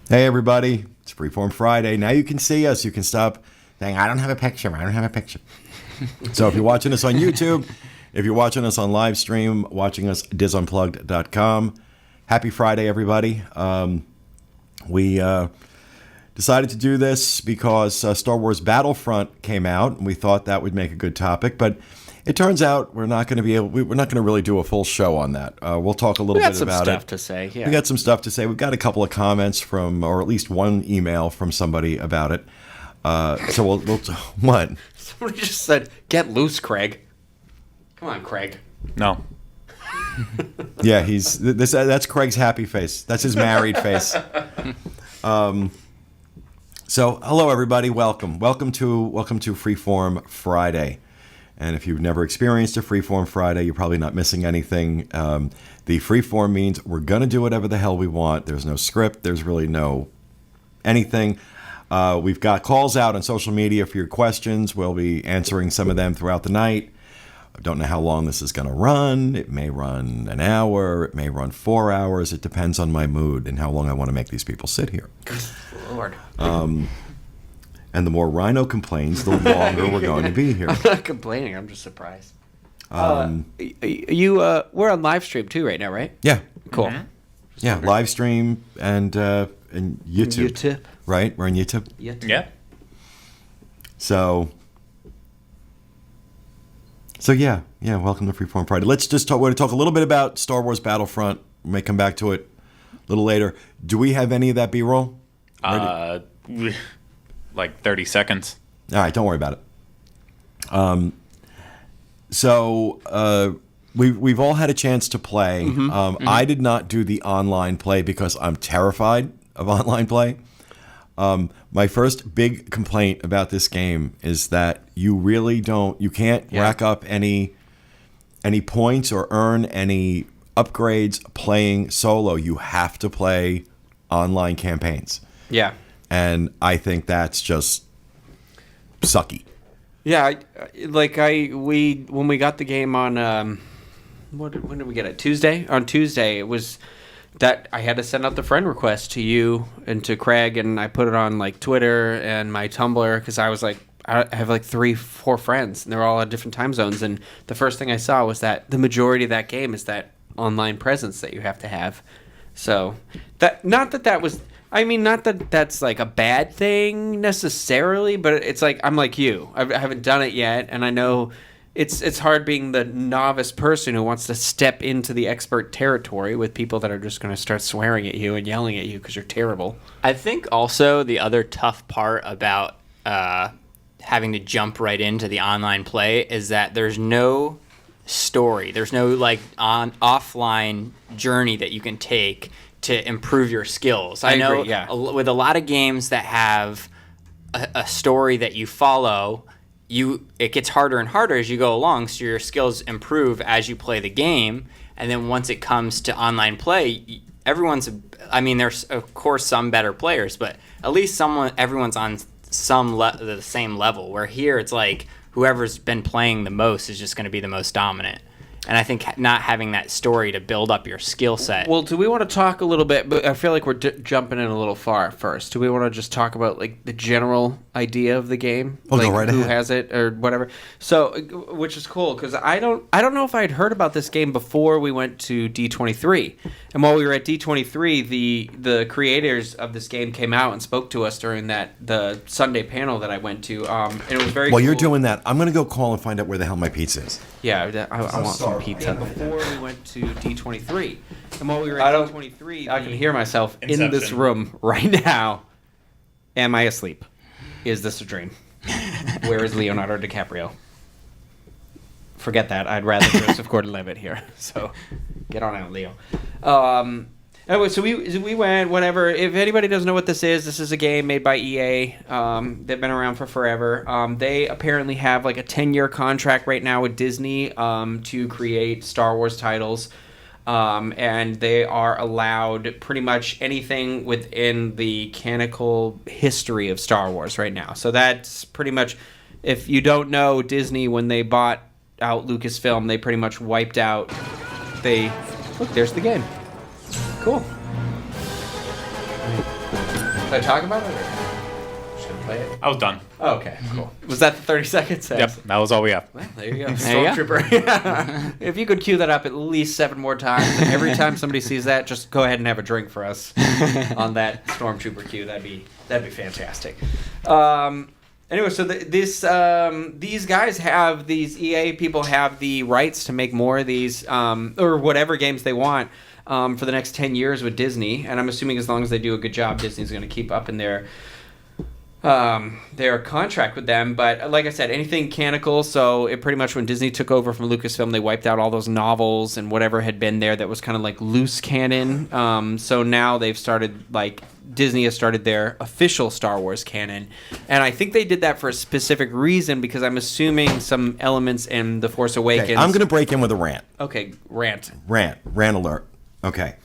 Hey, everybody. It's Freeform Friday. Now you can see us. You can stop saying, I don't have a picture. So if you're watching us on YouTube, if you're watching us on live stream, watching us disunplugged.com, happy Friday, everybody. We decided to do this because Star Wars Battlefront came out, and we thought that would make a good topic. But it turns out we're not going to really do a full show on that. We'll talk a little bit about it. We got some stuff to say. Yeah. We got some stuff to say. We've got a couple of comments from, or at least one email from somebody about it. So we'll what? Somebody just said, "Get loose, Craig." Come on, Craig. No. Yeah, that's Craig's happy face. That's his married face. So hello, everybody. Welcome to Freeform Friday. And if you've never experienced a Freeform Friday, you're probably not missing anything. The Freeform means we're going to do whatever the hell we want. There's no script. There's really no anything. We've got calls out on social media for your questions. We'll be answering some of them throughout the night. I don't know how long this is going to run. It may run an hour. It may run 4 hours. It depends on my mood and how long I want to make these people sit here. Good Lord. And the more Rhino complains, the longer we're going to be here. I'm not complaining. I'm just surprised. We're on live stream too right now, right? Yeah. Cool. Mm-hmm. Yeah, live stream and YouTube. YouTube. Right? We're on YouTube. Yeah. So yeah, welcome to Freeform Friday. We're going to talk a little bit about Star Wars Battlefront. We may come back to it a little later. Do we have any of that B-roll? Like 30 seconds. All right, don't worry about it. So we've all had a chance to play. I did not do the online play because I'm terrified of online play. My first big complaint about this game is that you can't rack up any points or earn any upgrades playing solo. You have to play online campaigns. Yeah. And I think that's just sucky. Yeah, when we got the game on when did we get it? Tuesday? On Tuesday, it was that I had to send out the friend request to you and to Craig, and I put it on like Twitter and my Tumblr because I was like, I have like 3-4 friends, and they're all at different time zones. And the first thing I saw was that the majority of that game is that online presence that you have to have. So not that that's like a bad thing necessarily, but it's like I'm like you. I haven't done it yet, and I know it's hard being the novice person who wants to step into the expert territory with people that are just going to start swearing at you and yelling at you because you're terrible. I think also the other tough part about having to jump right into the online play is that there's no story. There's no like offline journey that you can take to improve your skills. I know agree, yeah. With a lot of games that have a story that you follow, it gets harder and harder as you go along, so your skills improve as you play the game. And then once it comes to online play, there's of course some better players, but at least everyone's on the same level. Where here it's like whoever's been playing the most is just going to be the most dominant. And I think not having that story to build up your skill set. Well, do we want to talk a little bit? But I feel like we're jumping in a little far first. Do we want to just talk about like the general idea of the game, Go right who ahead. has it or whatever? So, which is cool because I don't know if I had heard about this game before we went to D23. And while we were at D23, the creators of this game came out and spoke to us during the Sunday panel that I went to. And it was very. While cool. you're doing that, I'm going to go call and find out where the hell my pizza is. Yeah, I want some pizza. And before we went to D23, and while we were at D23, I can hear myself in this Inception. room right now. Am I asleep? Is this a dream? Where is Leonardo DiCaprio? Forget that. I'd rather Joseph Gordon-Levitt here. So get on out, Leo. Anyway, so we went, whatever. If anybody doesn't know what this is a game made by EA. They've been around for forever. They apparently have like a 10-year contract right now with Disney to create Star Wars titles. And they are allowed pretty much anything within the canonical history of Star Wars right now. So that's pretty much, if you don't know, Disney, when they bought out Lucasfilm, they pretty much wiped out, look, there's the game. Cool. Should I talk about it or should I play it? I was done. Oh, okay, cool. Was that the 30 seconds? Yep, that was all we have. Well, there you go. There you go. Stormtrooper. If you could cue that up at least 7 more times, and every time somebody sees that, just go ahead and have a drink for us on that Stormtrooper cue. That'd be fantastic. Anyway, so these guys have, these EA people have the rights to make more of these, or whatever games they want, for the next 10 years with Disney. And I'm assuming as long as they do a good job, Disney's going to keep up in their contract with them. But like I said, anything canonical. So it pretty much, when Disney took over from Lucasfilm, they wiped out all those novels and whatever had been there that was kind of like loose canon. So now they've started, like, Disney has started their official Star Wars canon. And I think they did that for a specific reason, because I'm assuming some elements in The Force Awakens. Okay, I'm going to break in with a rant. Okay, rant. Rant alert. Okay.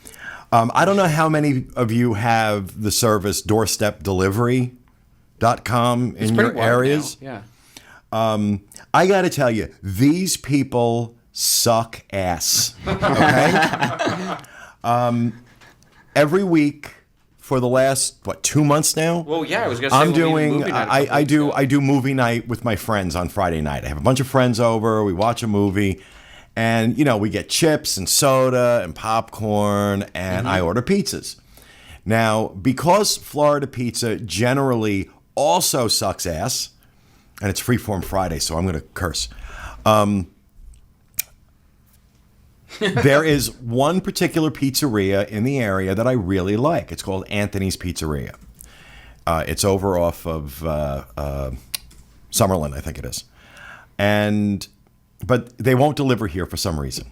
I don't know how many of you have the service doorstepdelivery.com in your areas. Now. Yeah. I got to tell you, these people suck ass. Okay? Every week for the last 2 months now. Well, yeah, I was gonna say I'm we'll be doing. movie night I do movie night with my friends on Friday night. I have a bunch of friends over. We watch a movie, and we get chips and soda and popcorn, and I order pizzas. Now, because Florida pizza generally also sucks ass, and it's Freeform Friday, so I'm going to curse. There is one particular pizzeria in the area that I really like. It's called Anthony's Pizzeria. It's over off of Summerlin, I think it is. But they won't deliver here for some reason,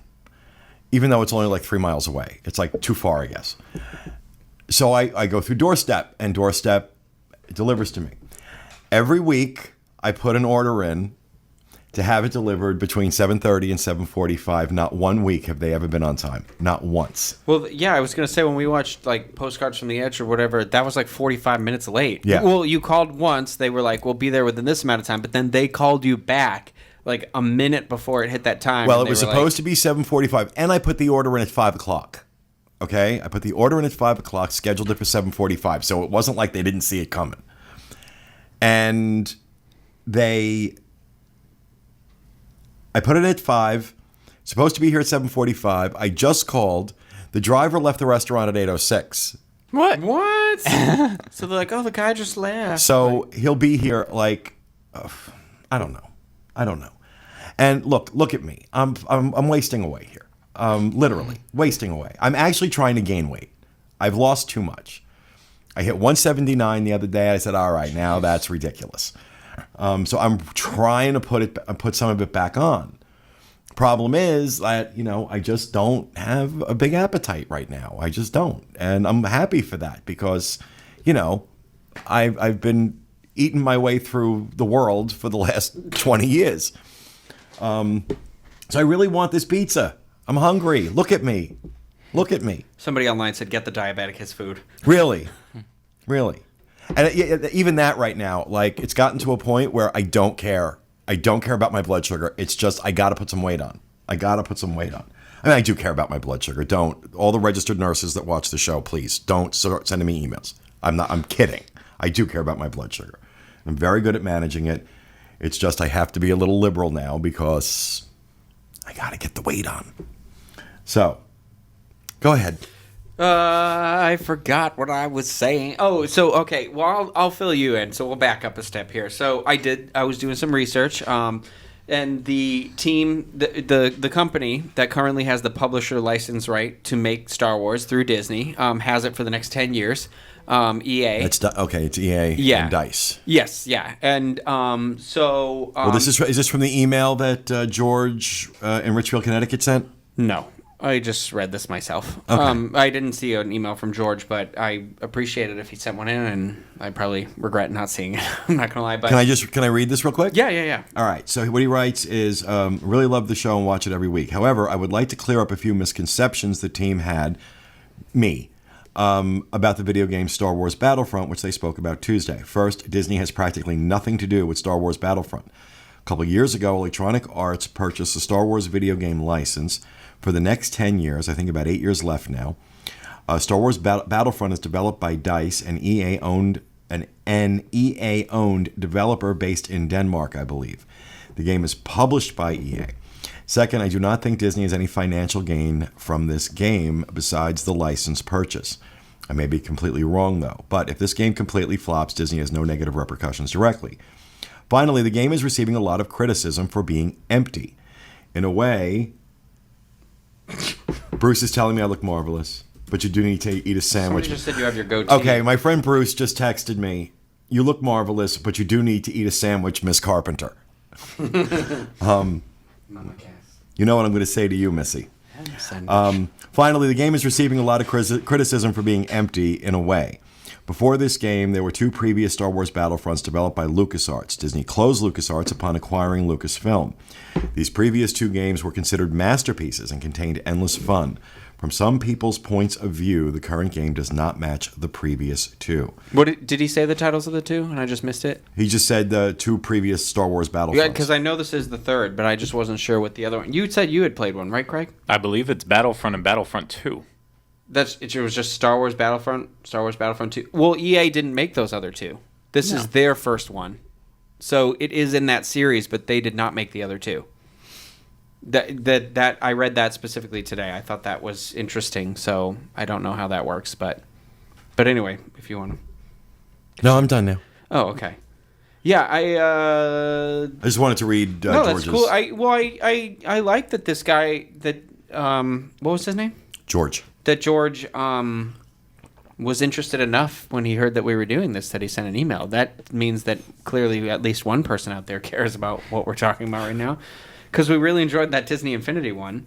even though it's only like 3 miles away. It's like too far, I guess. So I go through Doorstep, and Doorstep delivers to me. Every week, I put an order in to have it delivered between 7:30 and 7:45. Not one week have they ever been on time. Not once. Well, yeah, I was going to say, when we watched like Postcards from the Edge or whatever, that was like 45 minutes late. Yeah. Well, you called once. They were like, we'll be there within this amount of time. But then they called you back like a minute before it hit that time. Well, it was supposed to be 7:45, and I put the order in at 5 o'clock. Okay? I put the order in at 5 o'clock, scheduled it for 7:45. So it wasn't like they didn't see it coming. And I put it at 5, supposed to be here at 7:45. I just called. The driver left the restaurant at 8:06. What? So they're like, oh, the guy just left. So he'll be here like, I don't know. And look at me. I'm wasting away here. Literally wasting away. I'm actually trying to gain weight. I've lost too much. I hit 179 the other day. I said, all right, now that's ridiculous. So I'm trying to put some of it back on. Problem is that, I just don't have a big appetite right now. I just don't. And I'm happy for that because, I've been eating my way through the world for the last 20 years. So I really want this pizza. I'm hungry. Look at me. Somebody online said, get the diabetic his food. Really. And even that right now, like, it's gotten to a point where I don't care. I don't care about my blood sugar. It's just I got to put some weight on. I mean, I do care about my blood sugar. All the registered nurses that watch the show, please don't start sending me emails. I'm kidding. I do care about my blood sugar. I'm very good at managing it. It's just I have to be a little liberal now because I got to get the weight on. So, go ahead. I forgot what I was saying. Oh, so okay. Well, I'll fill you in. So we'll back up a step here. So I was doing some research, and the team, the company that currently has the publisher license right to make Star Wars through Disney, has it for the next 10 years. EA. It's EA and DICE. Yes, yeah, and so. Well, is this from the email that George in Richfield, Connecticut sent? No. I just read this myself. Okay. I didn't see an email from George, but I appreciate it if he sent one in, and I probably regret not seeing it. I'm not gonna lie, but can I read this real quick? Yeah. All right. So what he writes is, really love the show and watch it every week. However, I would like to clear up a few misconceptions the team had about the video game Star Wars Battlefront, which they spoke about Tuesday. First, Disney has practically nothing to do with Star Wars Battlefront. A couple of years ago, Electronic Arts purchased a Star Wars video game license for the next 10 years, I think about 8 years left now, Star Wars Battlefront is developed by DICE, an EA-owned developer based in Denmark, I believe. The game is published by EA. Second, I do not think Disney has any financial gain from this game besides the license purchase. I may be completely wrong, though. But if this game completely flops, Disney has no negative repercussions directly. Finally, the game is receiving a lot of criticism for being empty. In a way, Bruce is telling me I look marvelous, but you do need to eat a sandwich. Somebody just said you have your goatee. Okay, my friend Bruce just texted me, you look marvelous, but you do need to eat a sandwich, Miss Carpenter. Mama Cass. You know what I'm going to say to you, Missy. Finally, the game is receiving a lot of criticism for being empty in a way. Before this game, there were 2 previous Star Wars Battlefronts developed by LucasArts. Disney closed LucasArts upon acquiring Lucasfilm. These previous 2 games were considered masterpieces and contained endless fun. From some people's points of view, the current game does not match the previous 2. What did he say the titles of the 2? And I just missed it. He just said the 2 previous Star Wars Battlefronts. Yeah, because I know this is the 3rd, but I just wasn't sure what the other one. You said you had played one, right, Craig? I believe it's Battlefront and Battlefront 2. It was just Star Wars Battlefront 2. Well, EA didn't make those other 2. This is their first one. So it is in that series, but they did not make the other 2. That I read that specifically today. I thought that was interesting. So I don't know how that works, but anyway, if you want to. No, I'm done now. Oh, okay. Yeah, I just wanted to read no, George's. that's cool. I like that this guy that what was his name? George. That George was interested enough when he heard that we were doing this that he sent an email. That means that clearly at least one person out there cares about what we're talking about right now. Because we really enjoyed that Disney Infinity one.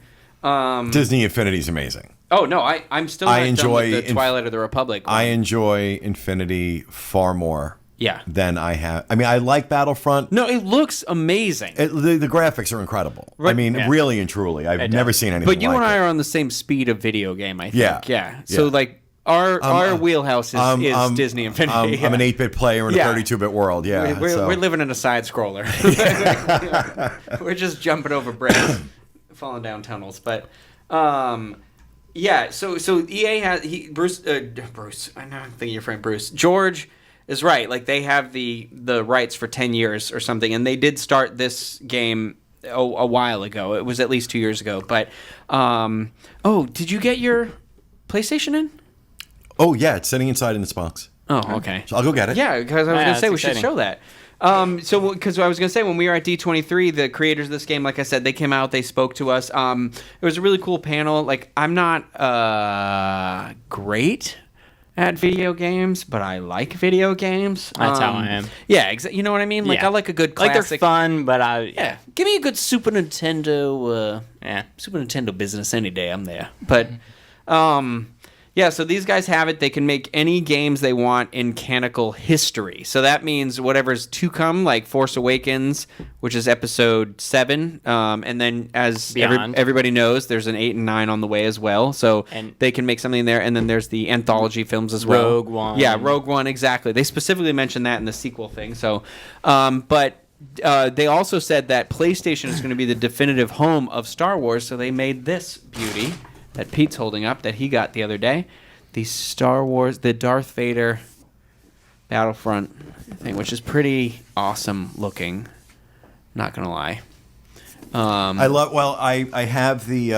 Disney Infinity is amazing. Oh, no, I'm still not done with the Twilight of the Republic one. I enjoy Infinity far more than I have. I mean, I like Battlefront. No, it looks amazing. The graphics are incredible. Right. I mean, really and truly. I've never seen anything But you like and I it. are on the same speed of video game, I think. Yeah. So, like, our wheelhouse is Disney Infinity. I'm an 8-bit player in a 32-bit world. Yeah, we're living in a side scroller. We're just jumping over bricks, falling down tunnels. But so EA has Bruce. I know I'm thinking your friend Bruce. George is right. Like they have the rights for 10 years or something, and they did start this game a while ago. It was at least 2 years ago. But did you get your PlayStation in? Oh, yeah, it's sitting inside in its box. Oh, okay. So I'll go get it. Yeah, because I was going to say we exciting. should show that. Because I was going to say when we were at D23, the creators of this game, like I said, they came out, they spoke to us. It was a really cool panel. Like, I'm not great at video games, but I like video games. That's how I am. Yeah, you know what I mean? Like, Yeah. I like a good classic. Like they're fun, but Yeah, give me a good Super Nintendo. Super Nintendo business any day. I'm there. But, yeah. So these guys have it. They can make any games they want in canonical history. So that means whatever's to come, like Force Awakens, which is Episode 7, and then as everybody knows, there's an 8 and 9 on the way as well. So they can make something there. And then there's the anthology films as well. Rogue One. Yeah, Rogue One. Exactly. They specifically mentioned that in the sequel thing. So, but. They also said that PlayStation is going to be the definitive home of Star Wars, so they made this beauty that Pete's holding up that he got the other day. The Star Wars, the Darth Vader Battlefront thing, which is pretty awesome looking. Not going to lie. I have the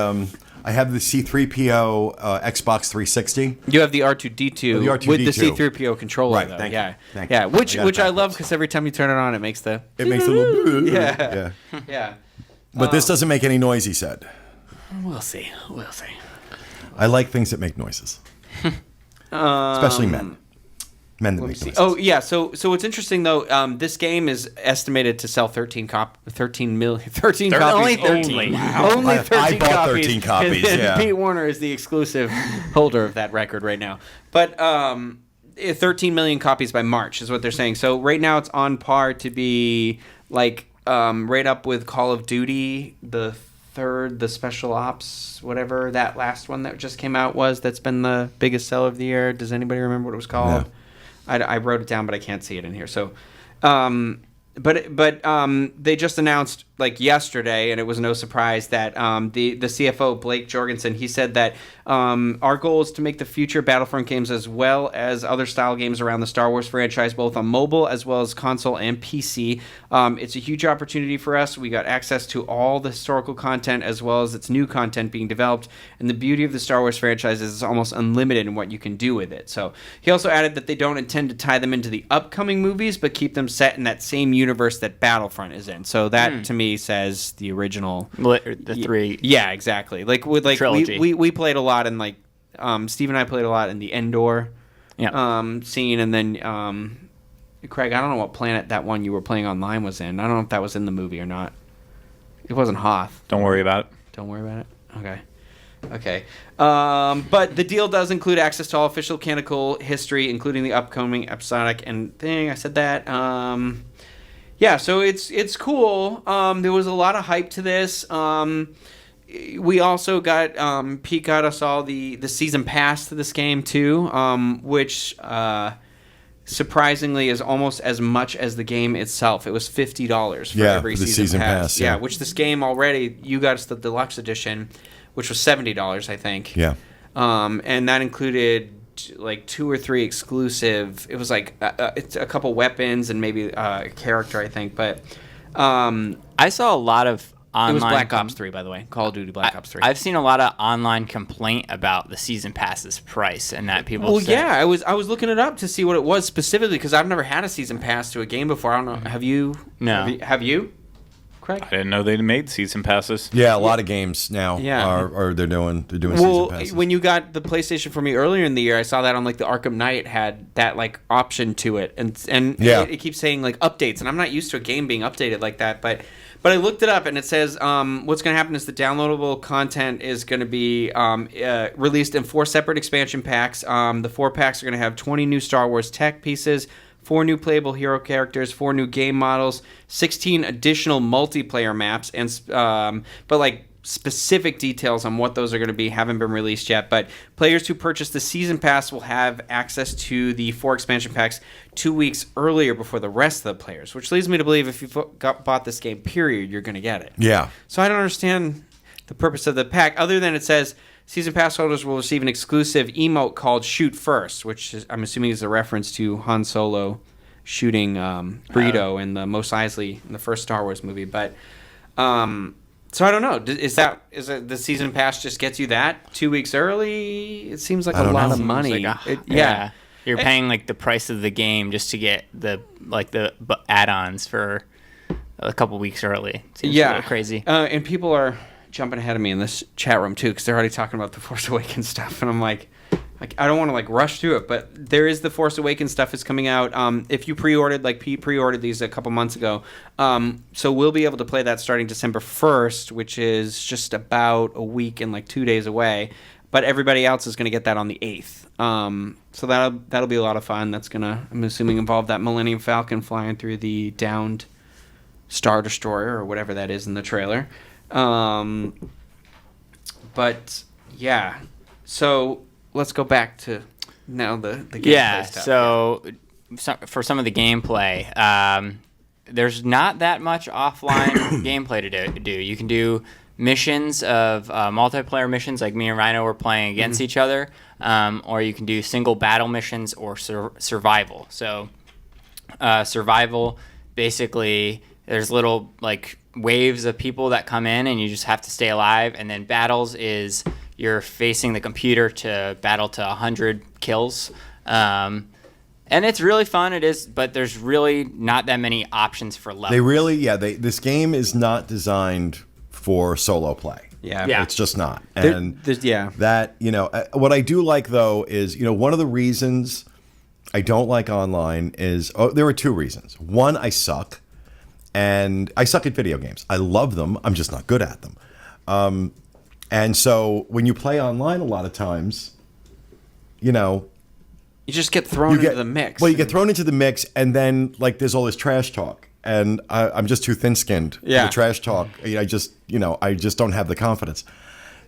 C-3PO Xbox 360. You have the R2-D2 with the C-3PO controller, right, though. thank yeah, you. yeah. Which I love because every time you turn it on, it makes the a little yeah. But this doesn't make any noise, he said. We'll see. I like things that make noises, especially men. Men that make noises. Oh yeah, so what's interesting though, this game is estimated to sell 13 copies. Only 13. Only 13 I bought copies. 13 copies, And yeah. Pete Warner is the exclusive holder of that record right now. But 13 million copies by March is what they're saying. So right now it's on par to be like right up with Call of Duty, the Special Ops, whatever that last one that just came out was. That's been the biggest seller of the year. Does anybody remember what it was called? No. I wrote it down, but I can't see it in here. So, but they just announced like yesterday, and it was no surprise that the CFO Blake Jorgensen, he said that our goal is to make the future Battlefront games as well as other style games around the Star Wars franchise, both on mobile as well as console and PC. It's a huge opportunity for us. We got access to all the historical content as well as its new content being developed, and the beauty of the Star Wars franchise is it's almost unlimited in what you can do with it. So he also added that they don't intend to tie them into the upcoming movies, but keep them set in that same universe that Battlefront is in. So that to me says the original, The three. yeah, exactly. Like with like Trilogy. we played a lot in like Steve and I played a lot in the Endor scene, and then Craig, I don't know what planet that one you were playing online was in. I don't know if that was in the movie or not. It wasn't Hoth. Don't worry about it. Don't worry about it. Okay. But the deal does include access to all official canonical history, including the upcoming episodic and thing. I said that. Yeah, so it's cool. There was a lot of hype to this. We also got Pete got us all the season pass to this game too, which surprisingly is almost as much as the game itself. It was $50 for every the season pass. yeah, Which this game already, you got us the deluxe edition, which was $70, I think. Yeah. And that included like 2 or 3 exclusive. It was like it's a couple weapons and maybe a character, I think. But I saw a lot of online. it was Black Ops 3, by the way. Call of Duty Black Ops 3. I've seen a lot of online complaint about the season pass's price, and that people. Well, say, yeah, I was looking it up to see what it was specifically because I've never had a season pass to a game before. I don't know. Have you? No. Have you, Craig? I didn't know they made season passes. Yeah, a lot of games now are they're doing season passes. When you got the PlayStation for me earlier in the year, I saw that on like the Arkham Knight had that like option to it, and it keeps saying like updates, and I'm not used to a game being updated like that, but I looked it up and it says what's going to happen is the downloadable content is going to be released in 4 separate expansion packs. The 4 packs are going to have 20 new Star Wars tech pieces, 4 new playable hero characters, 4 new game models, 16 additional multiplayer maps, and but like specific details on what those are going to be haven't been released yet. But players who purchase the season pass will have access to the 4 expansion packs 2 weeks earlier before the rest of the players, which leads me to believe if you bought this game, period, you're going to get it. Yeah. So I don't understand the purpose of the pack other than it says season pass holders will receive an exclusive emote called Shoot First, which I'm assuming is a reference to Han Solo shooting Greedo in the Mos Eisley in the first Star Wars movie. But so I don't know. Is it the season pass just gets you that 2 weeks early? It seems like a lot of money. Yeah. You're paying like the price of the game just to get the add-ons for a couple weeks early. Seems a little crazy. And people are jumping ahead of me in this chat room too because they're already talking about the Force Awakens stuff, and I'm like I don't want to like rush through it, but there is the Force Awakens stuff is coming out. If you pre-ordered, like Pete pre-ordered these a couple months ago, so we'll be able to play that starting December 1st, which is just about a week and like 2 days away. But everybody else is going to get that on the 8th. So that'll be a lot of fun. That's gonna, I'm assuming, involve that Millennium Falcon flying through the downed Star Destroyer or whatever that is in the trailer. But yeah, so let's go back to now the gameplay stuff. So for some of the gameplay, there's not that much offline gameplay to do. You can do missions of multiplayer missions like me and Rhino were playing against each other, or you can do single battle missions or survival. So survival, basically, there's little like waves of people that come in and you just have to stay alive, and then battles is you're facing the computer to battle to 100 kills. And it's really fun. It is, but there's really not that many options for levels. This game is not designed for solo play. Yeah. It's just not. And that, what I do like though is, one of the reasons I don't like online is, there are 2 reasons. One, I suck. And I suck at video games. I love them. I'm just not good at them. And so when you play online a lot of times, you just get thrown into the mix. Well, you get thrown into the mix, and then like there's all this trash talk, and I'm just too thin-skinned for the trash talk. I just don't have the confidence.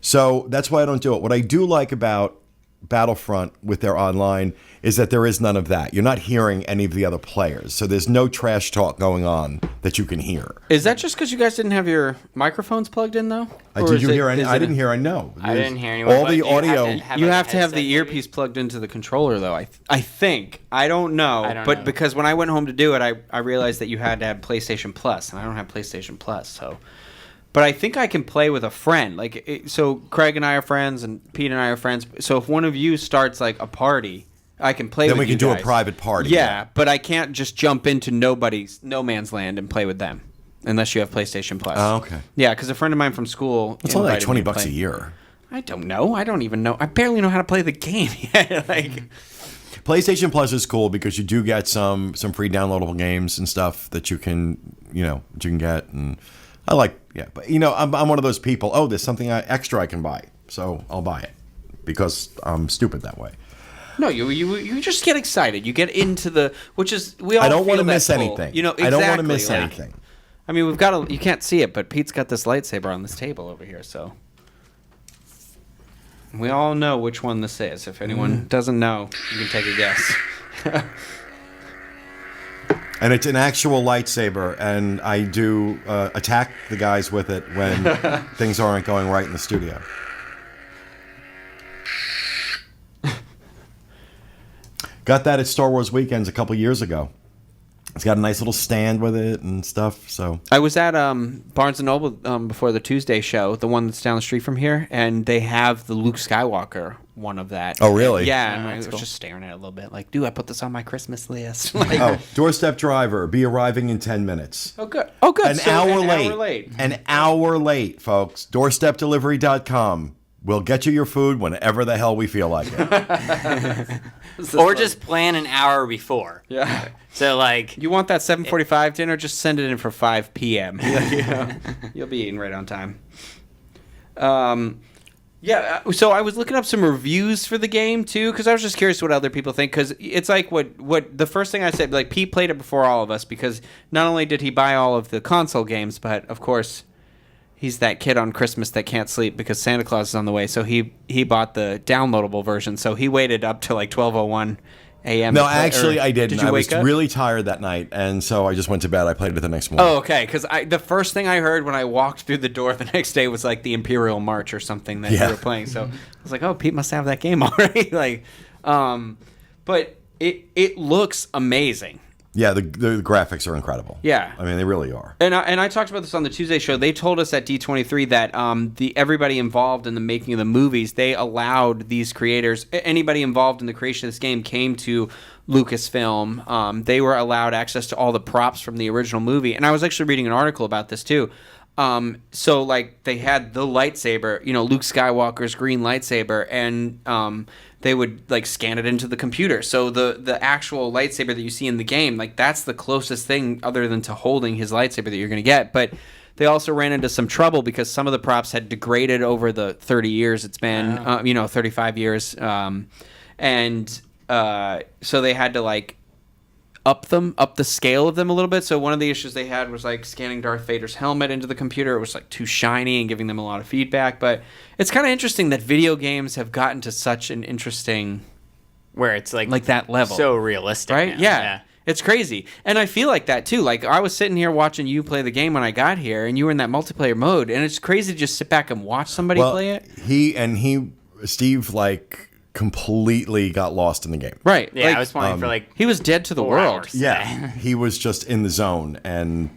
So that's why I don't do it. What I do like about Battlefront with their online is that there is none of that. You're not hearing any of the other players. So there's no trash talk going on that you can hear. Is that just because you guys didn't have your microphones plugged in, though? Or Did is you it- hear any? is I it didn't a- hear. I know. I didn't hear anyone. All but the do you have audio. You a have to have headset, the maybe? earpiece plugged into the controller, though. I think. I don't know. I don't but know. because when I went home to do it, I realized that you had to have PlayStation Plus, and I don't have PlayStation Plus, so. But I think I can play with a friend. So Craig and I are friends, and Pete and I are friends. So if one of you starts like a party, I can play Then with we you can do a guys. private party. Yeah, but I can't just jump into no man's land and play with them unless you have PlayStation Plus. Oh, okay. Yeah, because a friend of mine from school. It's only like invited me to $20 a play. year. I don't know. I don't even know. I barely know how to play the game yet. PlayStation Plus is cool because you do get some free downloadable games and stuff that you can get, and I like, but I'm one of those people. Oh, there's something extra I can buy, so I'll buy it because I'm stupid that way. No, you just get excited. You get into which is we all. I don't want to miss anything. Exactly. I don't want to miss anything. I mean, we've got you can't see it, but Pete's got this lightsaber on this table over here, so we all know which one this is. If anyone doesn't know, you can take a guess. And it's an actual lightsaber, and I do attack the guys with it when things aren't going right in the studio. Got that at Star Wars Weekends a couple years ago. It's got a nice little stand with it and stuff. So I was at Barnes & Noble before the Tuesday show, the one that's down the street from here, and they have the Luke Skywalker one of that. Oh, really? Yeah, and I that's was cool. just staring at it a little bit like, dude, I put this on my Christmas list. doorstep driver, be arriving in 10 minutes. Oh, good. Oh, good. An So, hour an late. hour late. An hour late, folks. Doorstepdelivery.com. We'll get you your food whenever the hell we feel like it. Or just plan an hour before. Yeah. So like, You want that 7:45 dinner? Just send it in for 5 p.m. You'll be eating right on time. So I was looking up some reviews for the game too, because I was just curious what other people think. Because it's like what the first thing I said, like Pete played it before all of us, because not only did he buy all of the console games, but of course he's that kid on Christmas that can't sleep because Santa Claus is on the way. So he bought the downloadable version. So he waited up to like 12:01 a.m. No, to play- actually, or I didn't. Did you I wake was up? really tired that night, and so I just went to bed. I played it the next morning. Oh, okay. Because the first thing I heard when I walked through the door the next day was like the Imperial March or something that Yeah. you were playing. So I was like, oh, Pete must have that game already. But it looks amazing. Yeah, the graphics are incredible. Yeah. I mean, they really are. And I talked about this on the Tuesday show. They told us at D23 that everybody involved in the making of the movies, they allowed these creators, anybody involved in the creation of this game came to Lucasfilm. They were allowed access to all the props from the original movie. And I was actually reading an article about this too. So like they had the lightsaber, Luke Skywalker's green lightsaber, and they would like scan it into the computer. So the actual lightsaber that you see in the game, like that's the closest thing other than to holding his lightsaber that you're going to get. But they also ran into some trouble because some of the props had degraded over the 30 years it's been, 35 years. So they had to like up the scale of them a little bit. So one of the issues they had was like scanning Darth Vader's helmet into the computer. It was like too shiny and giving them a lot of feedback. But it's kind of interesting that video games have gotten to such an interesting, where it's like that level, so realistic, right? now. Yeah. It's crazy. And I feel like that too. Like I was sitting here watching you play the game when I got here, and you were in that multiplayer mode, and it's crazy to just sit back and watch somebody play it. Steve like completely got lost in the game. Right. Yeah, Like, I was playing for like he was dead to the 4 world. hours. Yeah, he was just in the zone, and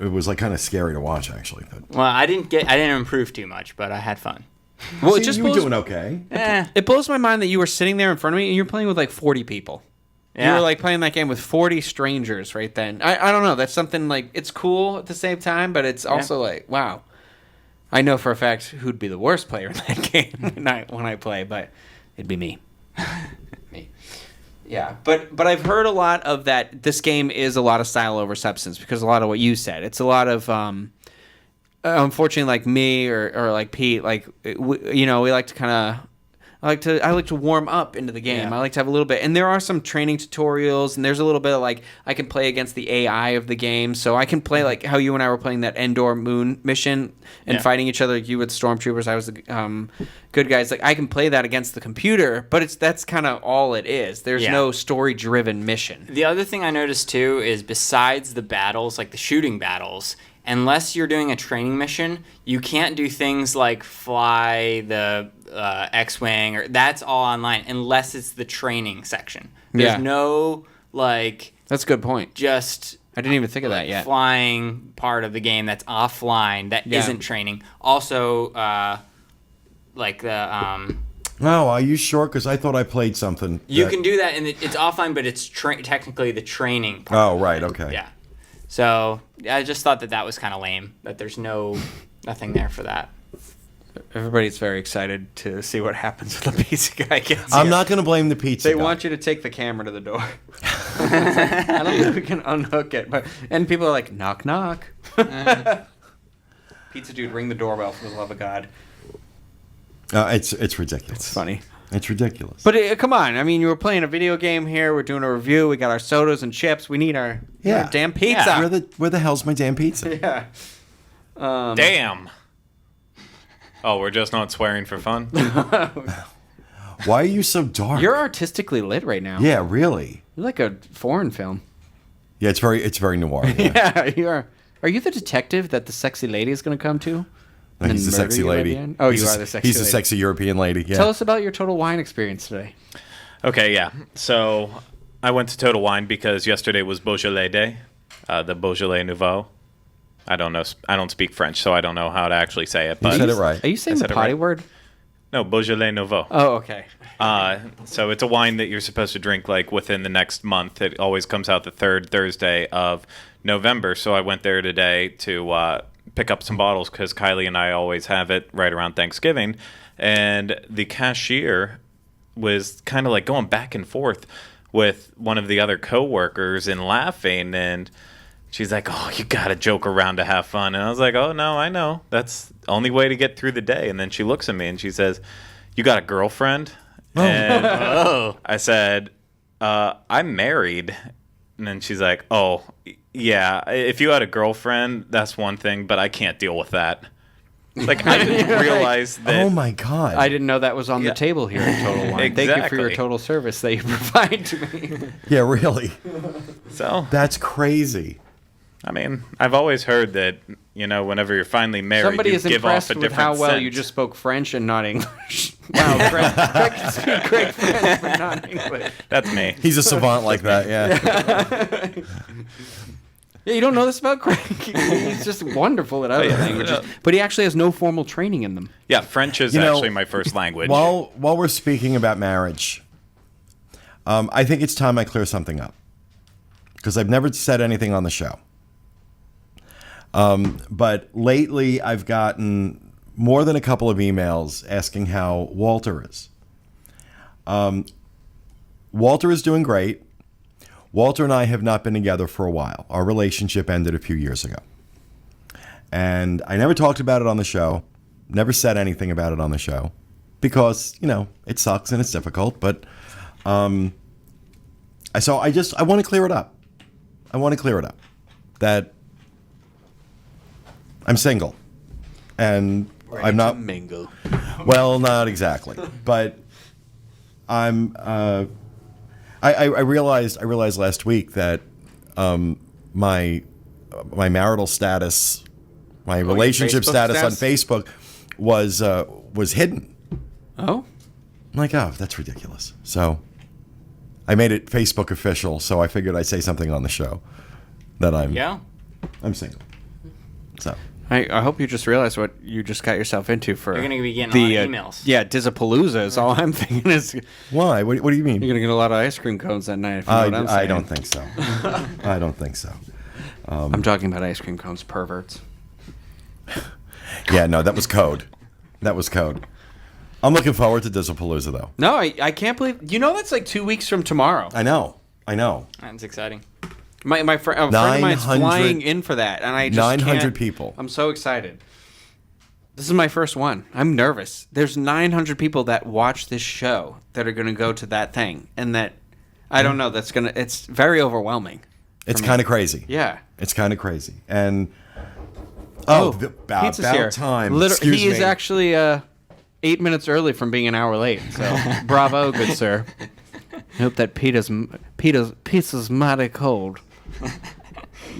it was like kind of scary to watch actually. But Well, I didn't improve too much, but I had fun. Well, you were doing okay. It blows my mind that you were sitting there in front of me and you're playing with like 40 people. You Yeah. were like playing that game with 40 strangers right then. I don't know. That's something like, it's cool at the same time, but it's also like, wow. I know for a fact who'd be the worst player in that game when I play, but it'd be me. Me. Yeah, but I've heard a lot of that. This game is a lot of style over substance because a lot of what you said. It's a lot of, unfortunately, like me or like Pete, like we like to kind of I like to warm up into the game. Yeah. I like to have a little bit, and there are some training tutorials, and there's a little bit of like I can play against the AI of the game, so I can play like how you and I were playing that Endor Moon mission and fighting each other. You with stormtroopers, I was the good guys. Like I can play that against the computer, but that's kind of all it is. There's no story-driven mission. The other thing I noticed too is besides the battles, like the shooting battles, unless you're doing a training mission, you can't do things like fly the X-Wing, or that's all online unless it's the training section. There's no like That's a good point. just I didn't even think of that yet. flying part of the game that's offline that isn't training. Also, like the No, are you sure? Because I thought I played something. you can do that and it's offline, but it's technically the training part. Oh, right. Okay. Yeah. So I just thought that was kind of lame that there's nothing there for that. Everybody's very excited to see what happens when the pizza guy gets I'm here. not going to blame the pizza They guy. want you to take the camera to the door. I don't think we can unhook it, and people are like, knock, knock. Pizza dude, ring the doorbell for the love of God. It's ridiculous. It's funny. It's ridiculous. But come on, I mean, you were playing a video game here. We're doing a review. We got our sodas and chips. We need our damn pizza. Yeah. Where the hell's my damn pizza? Yeah. Damn. Oh, we're just not swearing for fun? Why are you so dark? You're artistically lit right now. Yeah, really. You're like a foreign film. Yeah, it's very noir. Yeah. Yeah, you are. Are you the detective that the sexy lady is going to come to? No, he's the and murder sexy you at lady. the end? Oh, He's you a- are the sexy He's lady. the sexy European lady. Yeah. Tell us about your Total Wine experience today. Okay, yeah. So I went to Total Wine because yesterday was Beaujolais Day, the Beaujolais Nouveau. I don't know. I don't speak French, so I don't know how to actually say it. You But said it right. Are you saying I the said it potty right. word? No, Beaujolais Nouveau. Oh, okay. So it's a wine that you're supposed to drink like within the next month. It always comes out the third Thursday of November. So I went there today to pick up some bottles because Kylie and I always have it right around Thanksgiving. And the cashier was kind of like going back and forth with one of the other coworkers and laughing. And she's like, "Oh, you got to joke around to have fun." And I was like, "Oh, no, I know. That's the only way to get through the day." And then she looks at me and she says, "You got a girlfriend?" And I said, "I'm married." And then she's like, "Oh, yeah, if you had a girlfriend, that's one thing, but I can't deal with that." Like, I didn't realize that. Oh my God. I didn't know that was on the table here at Total Wine. Thank you for your Exactly. total service that you provide to me. Yeah, really. So, That's crazy. I mean, I've always heard that, whenever you're finally married, Somebody you is give off impressed a with different how well scent. you just spoke French and not English. Wow, Greg can speak great French, but not English. That's me. He's a savant like that. Yeah. Yeah, you don't know this about Craig. He's just wonderful at other languages, but he actually has no formal training in them. Yeah, French is actually my first language. While we're speaking about marriage, I think it's time I clear something up because I've never said anything on the show. But lately, I've gotten more than a couple of emails asking how Walter is. Walter is doing great. Walter and I have not been together for a while. Our relationship ended a few years ago. And I never talked about it on the show, never said anything about it on the show because, it sucks and it's difficult. But I want to clear it up. I want to clear it up that I'm single and I'm not mingle. well, not exactly, but I'm. I realized last week that my marital status, my relationship Facebook status on status? Facebook was hidden. Oh, I'm like, oh, that's ridiculous. So I made it Facebook official. So I figured I'd say something on the show that I'm single. So. I hope you just realized what you just got yourself into for. You're going to be getting a lot of emails. Yeah, Dizzapalooza is all I'm thinking is. Why? What do you mean? You're going to get a lot of ice cream cones that night, if you know what I'm saying. I don't think so. I don't think so. I'm talking about ice cream cones, perverts. Yeah, no, that was code. That was code. I'm looking forward to Dizzlepalooza, though. No, I can't believe. That's like 2 weeks from tomorrow. I know. That's exciting. My friend of mine's 900 flying in for that, and I just 900 can't- people. I'm so excited. This is my first one. I'm nervous. There's 900 people that watch this show that are going to go to that thing, and that I don't know. It's very overwhelming. It's kind of crazy. Yeah. It's kind of crazy. And pizza's here. about time. He is actually 8 minutes early from being an hour late. So bravo, good sir. I hope that pizza's mighty cold.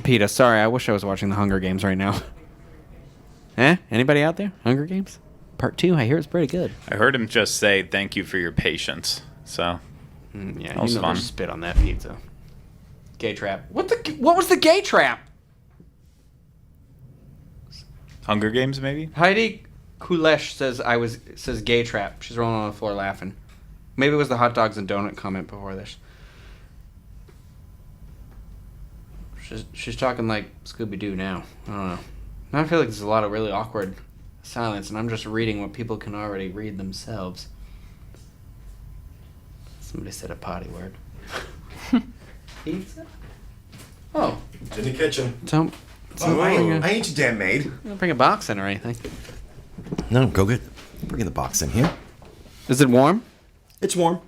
Peta, sorry, I wish I was watching the Hunger Games right now. Anybody out there? Hunger Games? Part 2, I hear it's pretty good. I heard him just say thank you for your patience. So Yeah, that was fun. Spit on that pizza. Gay trap. What was the gay trap? Hunger Games, maybe? Heidi Kulesh says gay trap. She's rolling on the floor laughing. Maybe it was the hot dogs and donut comment before this. She's talking like Scooby-Doo now. I don't know. Now I feel like there's a lot of really awkward silence, and I'm just reading what people can already read themselves. Somebody said a potty word. Pizza? Oh. It's in the kitchen. I ain't your damn maid. don't bring a box in or anything. No, go get. Bring the box in here. Is it warm? It's warm.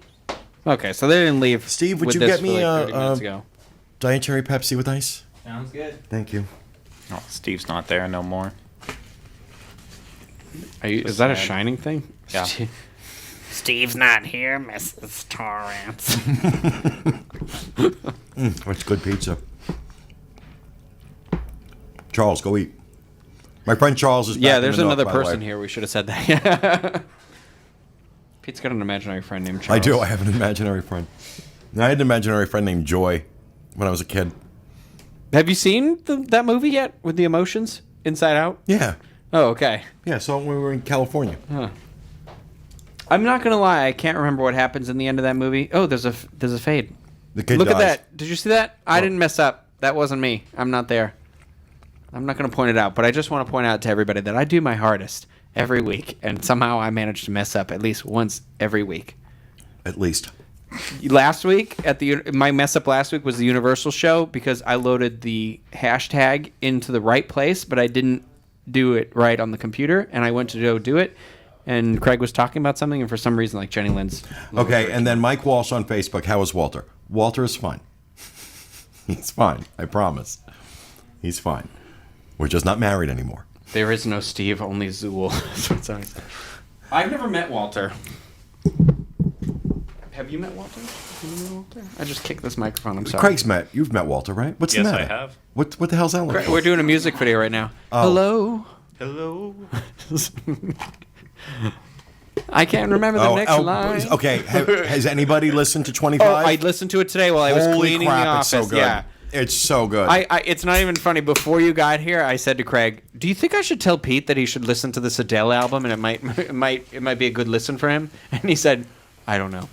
Okay, so they didn't leave. Steve, would with you this get me for like 30 minutes ago. Diet Cherry Pepsi with ice? Sounds good. Thank you. Oh, Steve's not there no more. Is that a Shining thing? Yeah. Steve's not here, Mrs. Torrance. That's good pizza. Charles, go eat. My friend Charles is back Yeah, in there's the another North, by the person way. here. We should have said that. Pete's got an imaginary friend named Charles. I do. I have an imaginary friend. I had an imaginary friend named Joy when I was a kid. Have you seen that movie yet with the emotions? Inside Out? Yeah. Oh, okay. Yeah, so when we were in California. I'm not gonna lie. I can't remember what happens in the end of that movie. Oh, there's a fade. The kid Look dies. at that. Did you see that? I didn't mess up. That wasn't me. I'm not there. I'm not going to point it out, but I just want to point out to everybody that I do my hardest every week, and somehow I manage to mess up at least once every week. At least. Last week, my mess up last week was the Universal show because I loaded the hashtag into the right place, but I didn't do it right on the computer, and I went to go do it, and Craig was talking about something, and for some reason, like Jenny Lynn's... Okay, and then Mike Walsh on Facebook. How is Walter? Walter is fine. He's fine. I promise. He's fine. We're just not married anymore. There is no Steve, only Zool. That's what somebody said. I've never met Walter. Have you met Walter? I just kicked this microphone. I'm sorry. You've met Walter, right? What's Yes, the matter? I have. What the hell's that look for? We're doing a music video right now. Oh. Hello. Hello. I can't remember the next line. Okay, has anybody listened to 25? Oh, I listened to it today while I was Holy cleaning crap, the office. it's so good. Yeah. It's so good. It's not even funny. Before you got here, I said to Craig, "Do you think I should tell Pete that he should listen to this Adele album and it might be a good listen for him?" And he said, "I don't know."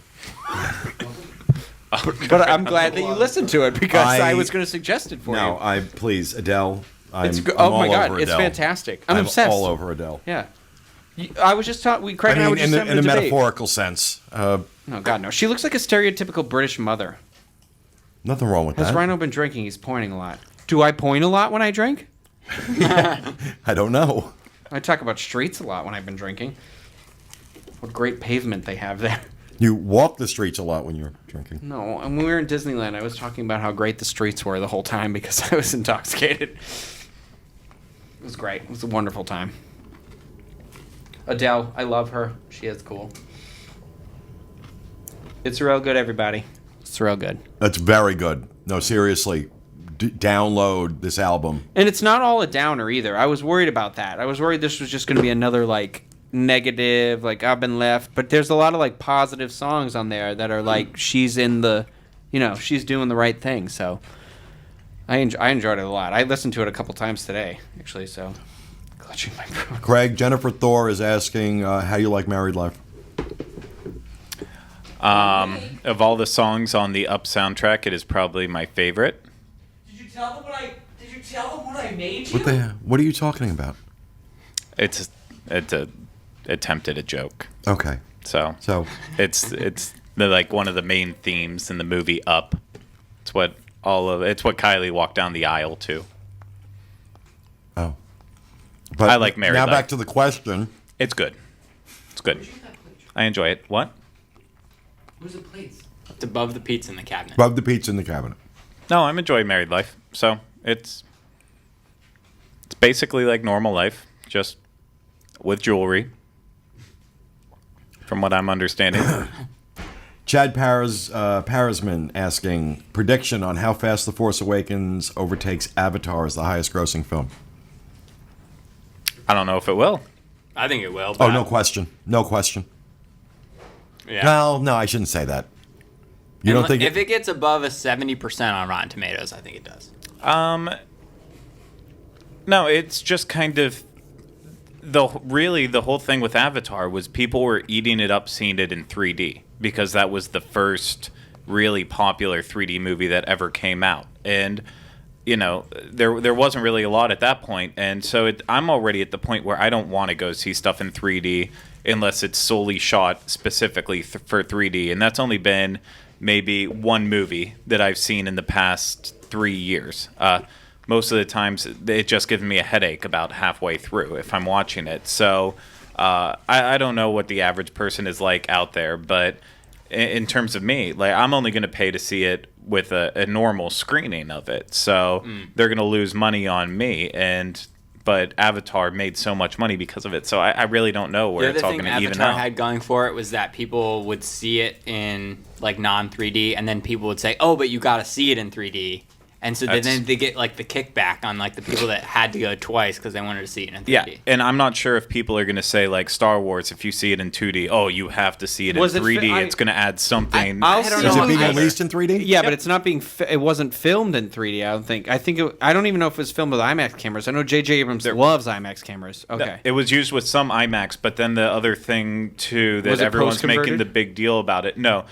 But I'm glad that you listened to it because I was going to suggest it for you. Please, Adele. I'm Oh my all God, over it's Adele. fantastic. I'm obsessed. all over Adele. Yeah. I was just talking. Craig and I were just having in a debate. metaphorical sense. Oh God, no. She looks like a stereotypical British mother. Nothing wrong with Has that. Rhino been drinking? He's pointing a lot. Do I point a lot when I drink? I don't know. I talk about streets a lot when I've been drinking. What great pavement they have there. You walk the streets a lot when you're drinking. No, and when we were in Disneyland, I was talking about how great the streets were the whole time because I was intoxicated. It was great. It was a wonderful time. Adele, I love her. She is cool. It's real good, everybody. It's real good. That's very good. No, seriously. Download this album. And it's not all a downer either. I was worried about that. I was worried this was just going to be another, like, negative, like, I've been left. But there's a lot of, like, positive songs on there that are, like, she's in the, she's doing the right thing. So I enjoyed it a lot. I listened to it a couple times today, actually, so clutching my throat. Craig, Jennifer Thor is asking, how do you like married life? Of all the songs on the Up soundtrack, it is probably my favorite. Did you tell them what I made you? What are you talking about? It's a attempted a joke. Okay. So it's like one of the main themes in the movie Up. It's what Kylie walked down the aisle to. Oh. But I like married Now life. back to the question. It's good. It's good. I enjoy it. What? Where's the plates? It's above the pizza in the cabinet. Above the pizza in the cabinet. No, I'm enjoying married life. So it's basically like normal life, just with jewelry, from what I'm understanding. Chad Parisman asking, prediction on how fast The Force Awakens overtakes Avatar as the highest grossing film. I don't know if it will. I think it will. Oh, but no question. No question. Yeah. Well, no, I shouldn't say that. You don't think if it gets above a 70% on Rotten Tomatoes, I think it does. No, it's just kind of the whole thing with Avatar was people were eating it up seeing it in 3D because that was the first really popular 3D movie that ever came out. And there wasn't really a lot at that point, and so I'm already at the point where I don't want to go see stuff in 3D unless it's solely shot specifically for 3D, and that's only been maybe one movie that I've seen in the past 3 years. Most of the times, it just gives me a headache about halfway through if I'm watching it. So I don't know what the average person is like out there, but in terms of me, like I'm only going to pay to see it with a normal screening of it. So they're going to lose money on me, but Avatar made so much money because of it. So I really don't know where it's all going to even Avatar out. had going for it was that people would see it in like non 3D, and then people would say, "Oh, but you got to see it in 3D." And so then they get like the kickback on like the people that had to go twice because they wanted to see it in 3D. Yeah, and I'm not sure if people are going to say like Star Wars, if you see it in 2D, oh, you have to see it in 3D. It's going to add something. I don't is know. it being I- released in 3D? Yeah, but it's not being. It wasn't filmed in 3D. I don't think. I don't even know if it was filmed with IMAX cameras. I know J.J. Abrams loves IMAX cameras. Okay. It was used with some IMAX, but then the other thing too that Was it everyone's making post-converted? the big deal about it. No,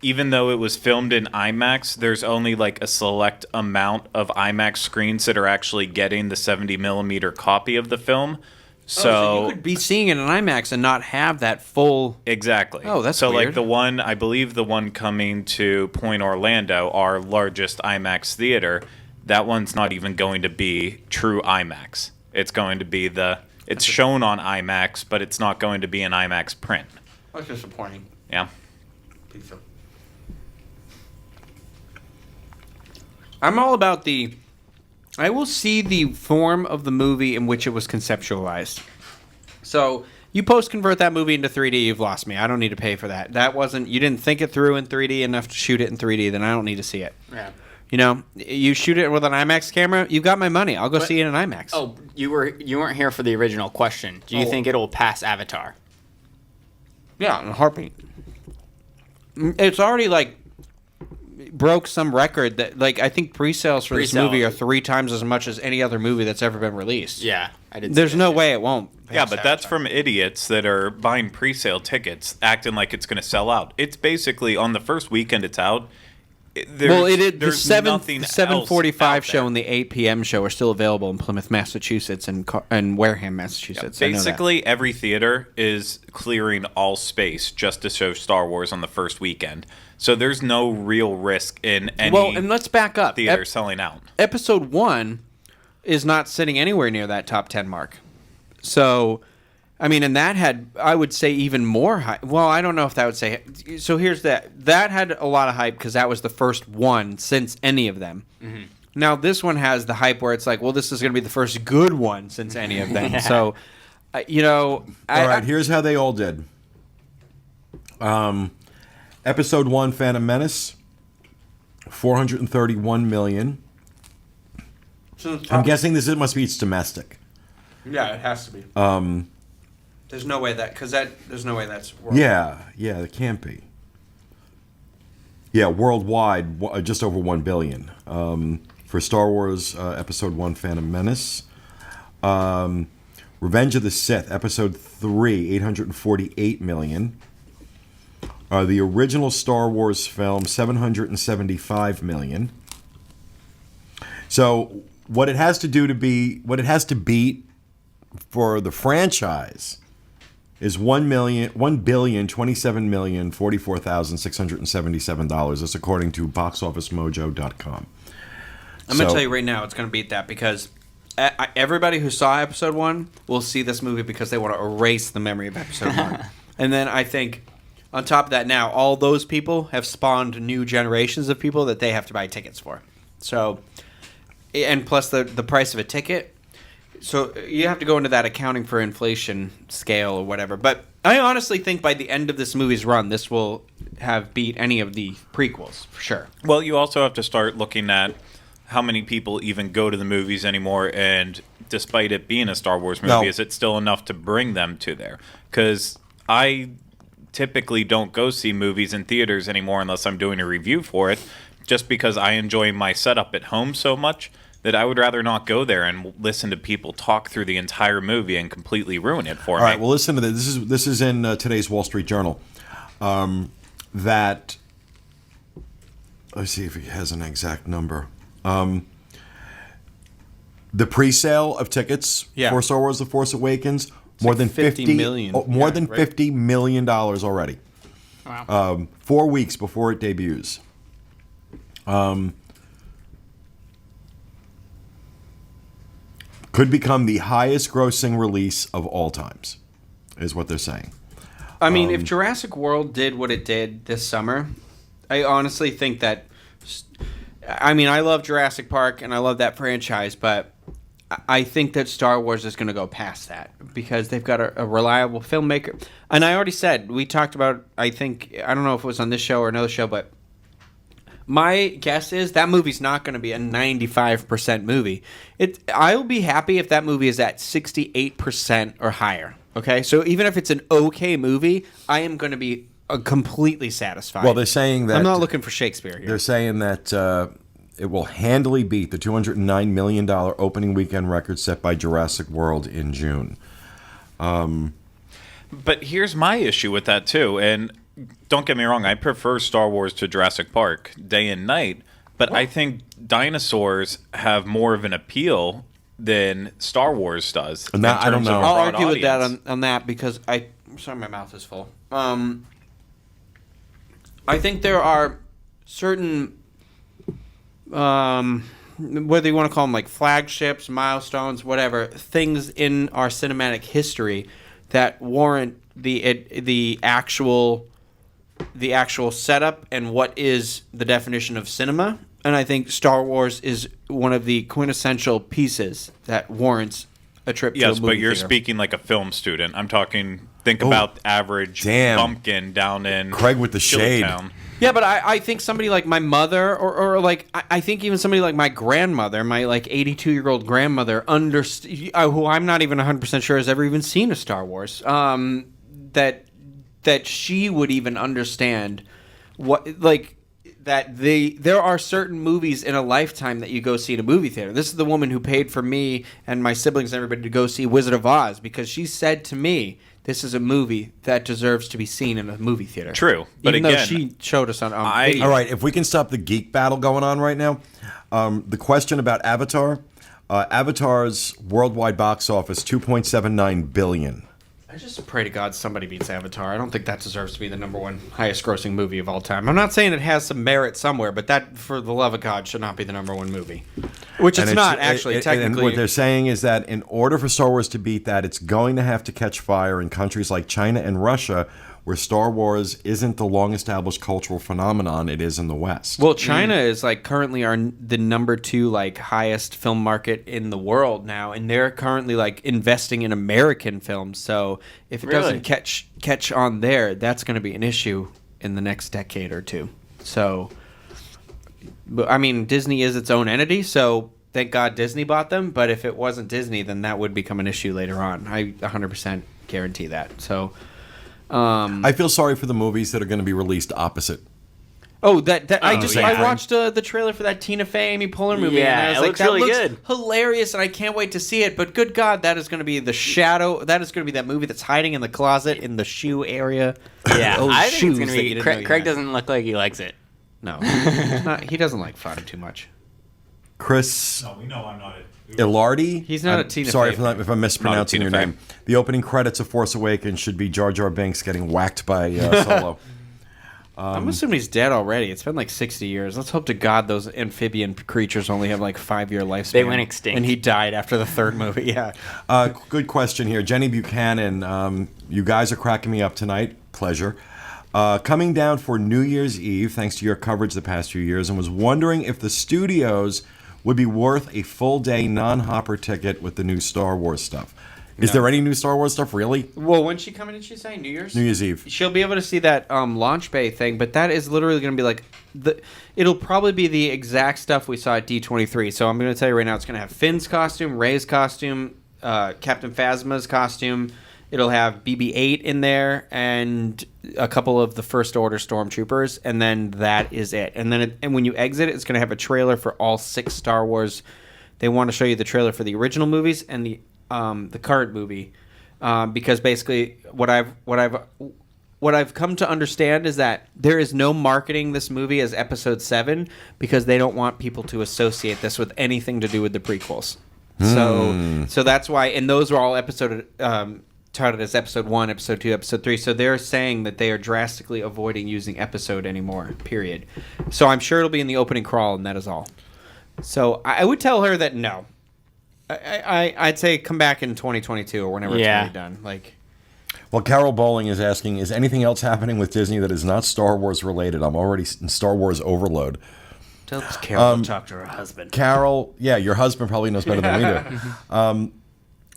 even though it was filmed in IMAX, there's only like a select amount of IMAX screens that are actually getting the 70 millimeter copy of the film. So you could be seeing it in IMAX and not have that full. exactly. Oh, that's so weird. like the one I believe the one coming to Point Orlando, our largest IMAX theater. That one's not even going to be true IMAX. It's going to be it's shown on IMAX, but it's not going to be an IMAX print. That's disappointing. Yeah. I'm all about I will see the form of the movie in which it was conceptualized. So you post-convert that movie into 3D, you've lost me. I don't need to pay for that. You didn't think it through in 3D enough to shoot it in 3D, then I don't need to see it. Yeah. You shoot it with an IMAX camera, you got my money. I'll go see it in IMAX. Oh, you weren't here for the original question. Do you think it'll pass Avatar? Yeah, in a heartbeat. It's already broke some record that I think pre-sales for this Pre-sale. movie are 3 times as much as any other movie that's ever been released. Yeah, I did. There's no way it won't. Yeah, pass but that's Avatar. from idiots that are buying pre-sale tickets, acting like it's going to sell out. It's basically on the first weekend it's out. The there's 7:45 show and and the 8 p.m. show are still available in Plymouth, Massachusetts, and Wareham, Massachusetts. I know that. basically every theater is clearing all space just to show Star Wars on the first weekend. So there's no real risk in any Well, and let's back up. theater selling out. Episode 1 is not sitting anywhere near that top 10 mark. So, I mean, and that had, I would say, even more hype. Well, I don't know if that would say. So here's that. That had a lot of hype because that was the first one since any of them. Mm-hmm. Now, this one has the hype where it's like, well, this is going to be the first good one since any of them. So, All right, here's how they all did. Episode 1, Phantom Menace, 431 million. I'm guessing must be its domestic. Yeah, it has to be. There's no way there's no way that's world. Yeah, it can't be. Yeah, worldwide, just over 1 billion. For Star Wars Episode 1, Phantom Menace. Revenge of the Sith, Episode 3, 848 million. The original Star Wars film, 775 million. So what it has to beat for the franchise is $1,027,044,677. That's according to BoxOfficeMojo.com. I'm going to tell you right now, it's going to beat that because everybody who saw episode 1 will see this movie because they want to erase the memory of episode 1. And then I think on top of that now, all those people have spawned new generations of people that they have to buy tickets for. So, and plus the price of a ticket. So you have to go into that accounting for inflation scale or whatever. But I honestly think by the end of this movie's run, this will have beat any of the prequels, for sure. Well, you also have to start looking at how many people even go to the movies anymore, and despite it being a Star Wars movie, is it still enough to bring them to there? Because I typically don't go see movies in theaters anymore unless I'm doing a review for it, just because I enjoy my setup at home so much that I would rather not go there and listen to people talk through the entire movie and completely ruin it for me. All right, well, listen to this. This is in today's Wall Street Journal. That let's see if he has an exact number. The pre-sale of tickets for Star Wars: The Force Awakens more than 50 million. More than $50 million already. Wow. 4 weeks before it debuts. Could become the highest grossing release of all times, is what they're saying. I mean, if Jurassic World did what it did this summer, I honestly think that... I mean, I love Jurassic Park, and I love that franchise, but I think that Star Wars is going to go past that because they've got a reliable filmmaker. And I already said, we talked about, I don't know if it was on this show or another show, but my guess is that movie's not going to be a 95% movie. I'll be happy if that movie is at 68% or higher. Okay? So even if it's an okay movie, I am going to be completely satisfied. Well, they're saying that... I'm not looking for Shakespeare here. They're saying that it will handily beat the $209 million opening weekend record set by Jurassic World in June. But here's my issue with that, too. And don't get me wrong, I prefer Star Wars to Jurassic Park day and night. But I think dinosaurs have more of an appeal than Star Wars does. And that, I don't know. I'll argue with that on that because I'm sorry, my mouth is full. I think there are certain, whether you want to call them like flagships, milestones, whatever, things in our cinematic history that warrant the actual setup and what is the definition of cinema. And I think Star Wars is one of the quintessential pieces that warrants a trip to a movie Yes, but you're theater. speaking like a film student. I'm talking, think about average bumpkin down in Craig with the shade. Chilltown. Yeah, but I think somebody like my mother or like I think even somebody like my grandmother, my like 82-year-old grandmother, who I'm not even 100% sure has ever even seen a Star Wars, that she would even understand what like that there are certain movies in a lifetime that you go see in a movie theater. This is the woman who paid for me and my siblings and everybody to go see Wizard of Oz because she said to me, this is a movie that deserves to be seen in a movie theater. True, but even though again, she showed us on video. All right, if we can stop the geek battle going on right now, the question about Avatar, Avatar's worldwide box office, $2.79 billion. I just pray to God somebody beats Avatar. I don't think that deserves to be the number one highest grossing movie of all time. I'm not saying it has some merit somewhere, but that, for the love of God, should not be the number one movie. Which it's not, actually, technically. And what they're saying is that in order for Star Wars to beat that, it's going to have to catch fire in countries like China and Russia, where Star Wars isn't the long-established cultural phenomenon it is in the West. Well, China is like currently the number 2 like highest film market in the world now, and they're currently like investing in American films. So if it doesn't catch on there, that's going to be an issue in the next decade or two. So, but I mean, Disney is its own entity, so thank God Disney bought them. But if it wasn't Disney, then that would become an issue later on. I 100% guarantee that. So. I feel sorry for the movies that are going to be released opposite. Oh, I yeah. watched the trailer for that Tina Fey, Amy Poehler movie. Yeah, and I was it like, looks that really looks good. hilarious, and I can't wait to see it. But good God, that is going to be the shadow. That is going to be that movie that's hiding in the closet in the shoe area. Yeah, Those I think it's shoes going to that be. you didn't know you Craig had. doesn't look like he likes it. No, he doesn't like fun too much. Chris No, we know I'm not Ilardi? He's not I'm a Tina sorry Fey if I'm mispronouncing your Tina Fey. name. The opening credits of Force Awakens should be Jar Jar Binks getting whacked by Solo. I'm assuming he's dead already. It's been like 60 years. Let's hope to God those amphibian creatures only have like 5-year lifespan. They went extinct. And he died after the third movie, yeah. Good question here. Jenny Buchanan, you guys are cracking me up tonight. Pleasure. Coming down for New Year's Eve, thanks to your coverage the past few years, and was wondering if the studios would be worth a full-day non-hopper ticket with the new Star Wars stuff. Is there any new Star Wars stuff, really? Well, when's she coming, did she say? New Year's? New Year's Eve. She'll be able to see that launch bay thing, but that is literally going to be like... It'll probably be the exact stuff we saw at D23. So I'm going to tell you right now, it's going to have Finn's costume, Rey's costume, Captain Phasma's costume. It'll have BB-8 in there and a couple of the First Order Stormtroopers, and then that is it. And then and when you exit, it's going to have a trailer for all 6 Star Wars. They want to show you the trailer for the original movies and the current movie, because basically what I've come to understand is that there is no marketing this movie as Episode 7 because they don't want people to associate this with anything to do with the prequels. So that's why, and those are all touted as Episode 1, Episode 2, Episode 3. So they're saying that they are drastically avoiding using episode anymore, period. So I'm sure it'll be in the opening crawl, and that is all. So I would tell her that no. I'd say come back in 2022 or whenever it's going to be done. Like, well, Carol Bowling is asking, is anything else happening with Disney that is not Star Wars related? I'm already in Star Wars overload. tell Carol to talk to her husband. Carol, yeah, your husband probably knows better than we do.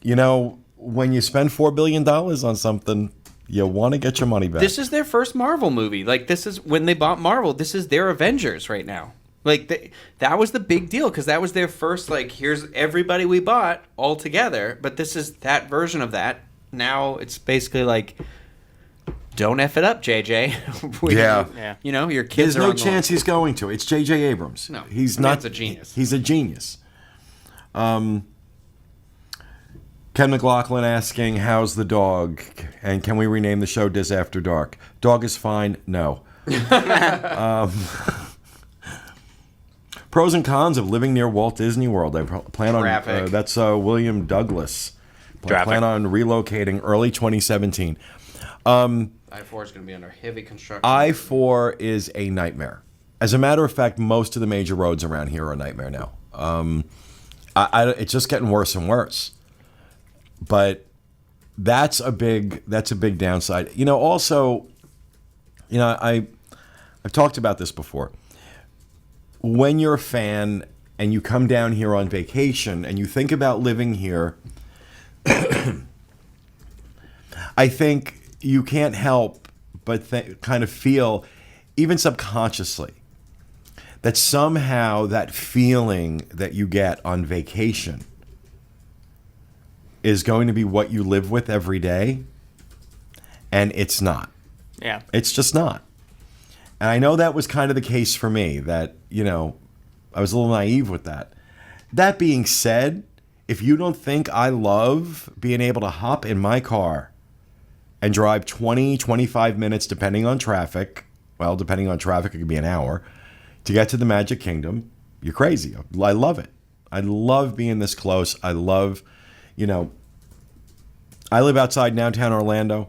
You know, when you spend $4 billion on something, you want to get your money back. This is their first Marvel movie. Like, this is when they bought Marvel. This is their Avengers right now. Like, that was the big deal because that was their first, like, here's everybody we bought all together. But this is that version of that. Now it's basically like, don't F it up, JJ. Yeah. You know, your kids There's are no on the chance he's going to. It's J.J. Abrams. No, he's I mean, not. it's a genius. He's a genius. Ken McLaughlin asking, how's the dog? And can we rename the show Dis After Dark? Dog is fine. No. Pros and cons of living near Walt Disney World. I plan on that's William Douglas. I plan on relocating early 2017. I-4 is going to be under heavy construction. I-4 is a nightmare. As a matter of fact, most of the major roads around here are a nightmare now. It's just getting worse and worse. But that's a big downside. You know, also, you know, I've talked about this before. When you're a fan and you come down here on vacation and you think about living here, I think you can't help but kind of feel, even subconsciously, that somehow that feeling that you get on vacation is going to be what you live with every day, and it's not. Yeah. It's just not. And I know that was kind of the case for me, that, you know, I was a little naive with that. That being said, if you don't think I love being able to hop in my car and drive 20, 25 minutes, depending on traffic, well, depending on traffic, it could be an hour, to get to the Magic Kingdom, you're crazy. I love it. I love being this close. I love, you know, I live outside downtown Orlando,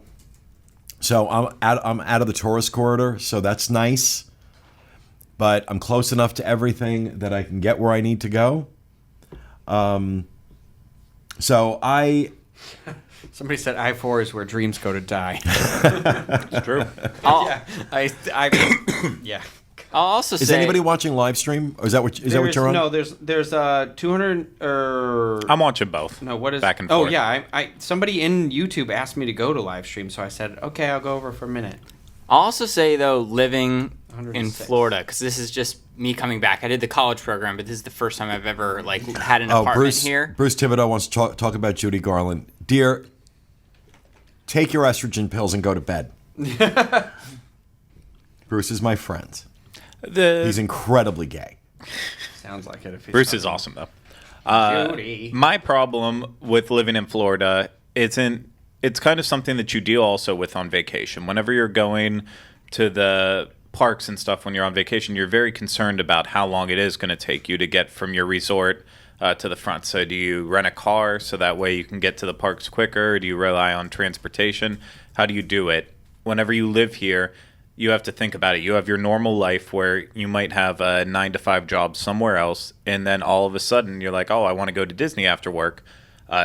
so I'm out of the tourist corridor, so that's nice. But I'm close enough to everything that I can get where I need to go. So Somebody said I-4 is where dreams go to die. It's true. Yeah, I mean, yeah. I'll also say, is anybody watching live stream? Or is that what you're on? No, there's 200 or I'm watching both. no, what is back and oh forth? yeah, I somebody in YouTube asked me to go to live stream, so I said okay, I'll go over for a minute. I'll also say though, living in 106. Florida, because this is just me coming back. I did the college program, but this is the first time I've ever like had an apartment here. Bruce Thibodeau wants to talk about Judy Garland. Dear, take your estrogen pills and go to bed. Bruce is my friend. He's incredibly gay. Sounds like it. If he's Bruce is awesome though. Judy. My problem with living in Florida, it's kind of something that you deal also with on vacation. Whenever you're going to the parks and stuff when you're on vacation, you're very concerned about how long it is going to take you to get from your resort to the front. So do you rent a car so that way you can get to the parks quicker? Do you rely on transportation? How do you do it? Whenever you live here, you have to think about it. You have your normal life where you might have a 9 to 5 job somewhere else, and then all of a sudden you're like, oh, I want to go to Disney after work.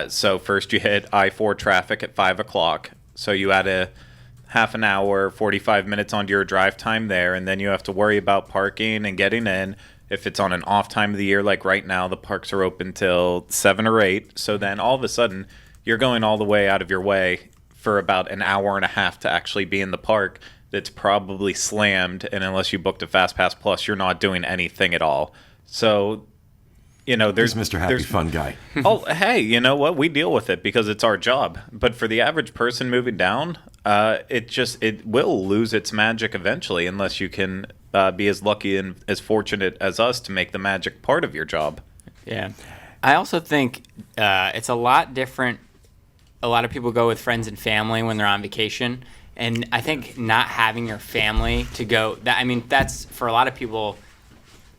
So first you hit I-4 traffic at 5 o'clock. So you add a half an hour, 45 minutes onto your drive time there, and then you have to worry about parking and getting in. If it's on an off time of the year, like right now, the parks are open till 7 or 8. So then all of a sudden you're going all the way out of your way for about an hour and a half to actually be in the park. That's probably slammed, and unless you booked a Fast Pass Plus, you're not doing anything at all. So, there's Mr. Happy Fun Guy. Oh, hey, you know what? We deal with it because it's our job. But for the average person moving down, it will lose its magic eventually, unless you can be as lucky and as fortunate as us to make the magic part of your job. Yeah. I also think it's a lot different. A lot of people go with friends and family when they're on vacation. And I think not having your family to go, that's for a lot of people,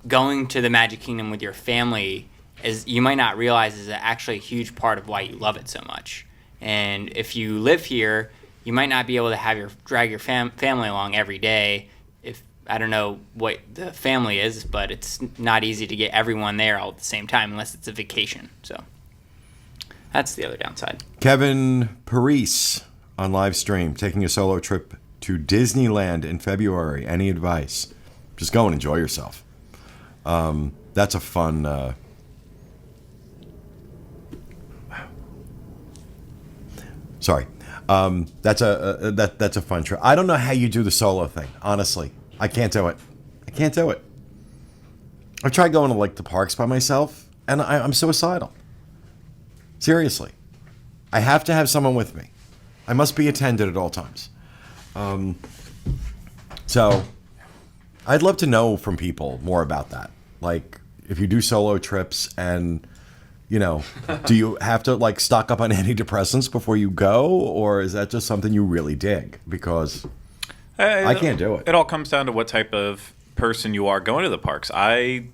going to the Magic Kingdom with your family is, you might not realize, is actually a huge part of why you love it so much. And if you live here, you might not be able to drag your family along every day. If I don't know what the family is, but it's not easy to get everyone there all at the same time unless it's a vacation. So that's the other downside. Kevin Parise on live stream, taking a solo trip to Disneyland in February. Any advice? Just go and enjoy yourself. That's a fun. Sorry, that's a fun trip. I don't know how you do the solo thing. Honestly, I can't do it. I've tried going to the parks by myself, and I'm suicidal. Seriously, I have to have someone with me. I must be attended at all times. So I'd love to know from people more about that. Like, if you do solo trips and, do you have to, stock up on antidepressants before you go? Or is that just something you really dig? Because I can't do it. It all comes down to what type of person you are going to the parks. I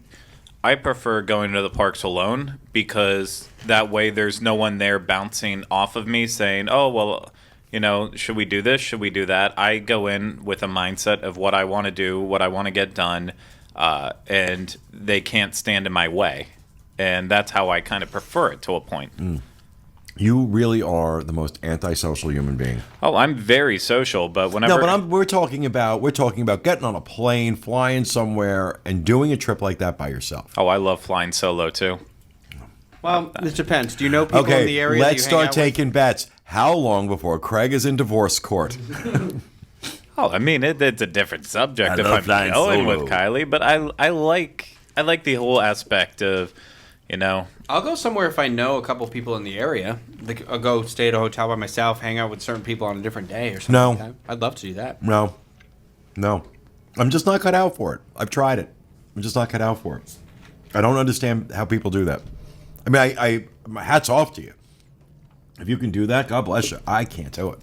prefer going to the parks alone because that way there's no one there bouncing off of me saying, oh, well, should we do this? Should we do that? I go in with a mindset of what I want to do, what I want to get done, and they can't stand in my way. And that's how I kind of prefer it to a point. You really are the most antisocial human being. Oh, I'm very social, but whenever... No, but we're talking about getting on a plane, flying somewhere, and doing a trip like that by yourself. Oh, I love flying solo, too. Well, it depends. Do you know people in the area that you let's hang start out taking bets. How long before Craig is in divorce court? Oh, it's a different subject if I'm flying going solo. with Kylie, but I like the whole aspect of, I'll go somewhere if I know a couple people in the area. I'll go stay at a hotel by myself, hang out with certain people on a different day or something No. like that. I'd love to do that. No. I'm just not cut out for it. I've tried it. I'm just not cut out for it. I don't understand how people do that. I mean, my hat's off to you. If you can do that, God bless you. I can't do it.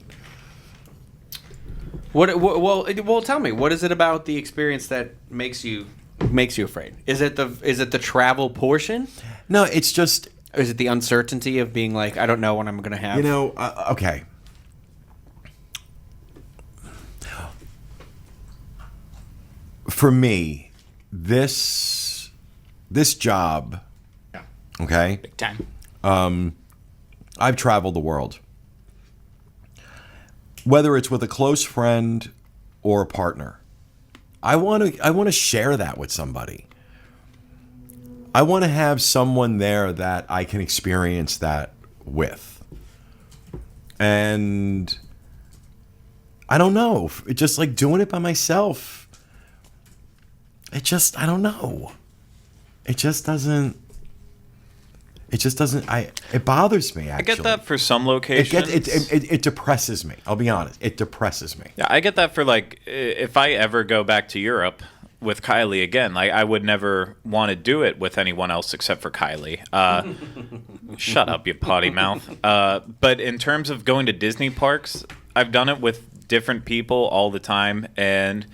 Well, tell me, what is it about the experience that makes you afraid? Is it the travel portion? No, it's just... Or is it the uncertainty of being like, I don't know what I'm going to have? Okay. For me, this job, okay? Big time. I've traveled the world. Whether it's with a close friend or a partner, I want to share that with somebody. I want to have someone there that I can experience that with. And I don't know, it just doing it by myself. I don't know. It doesn't. It bothers me, actually. I get that for some locations. It depresses me. I'll be honest. It depresses me. Yeah, I get that for if I ever go back to Europe with Kylie again, I would never want to do it with anyone else except for Kylie. Shut up, you potty mouth. But in terms of going to Disney parks, I've done it with different people all the time, and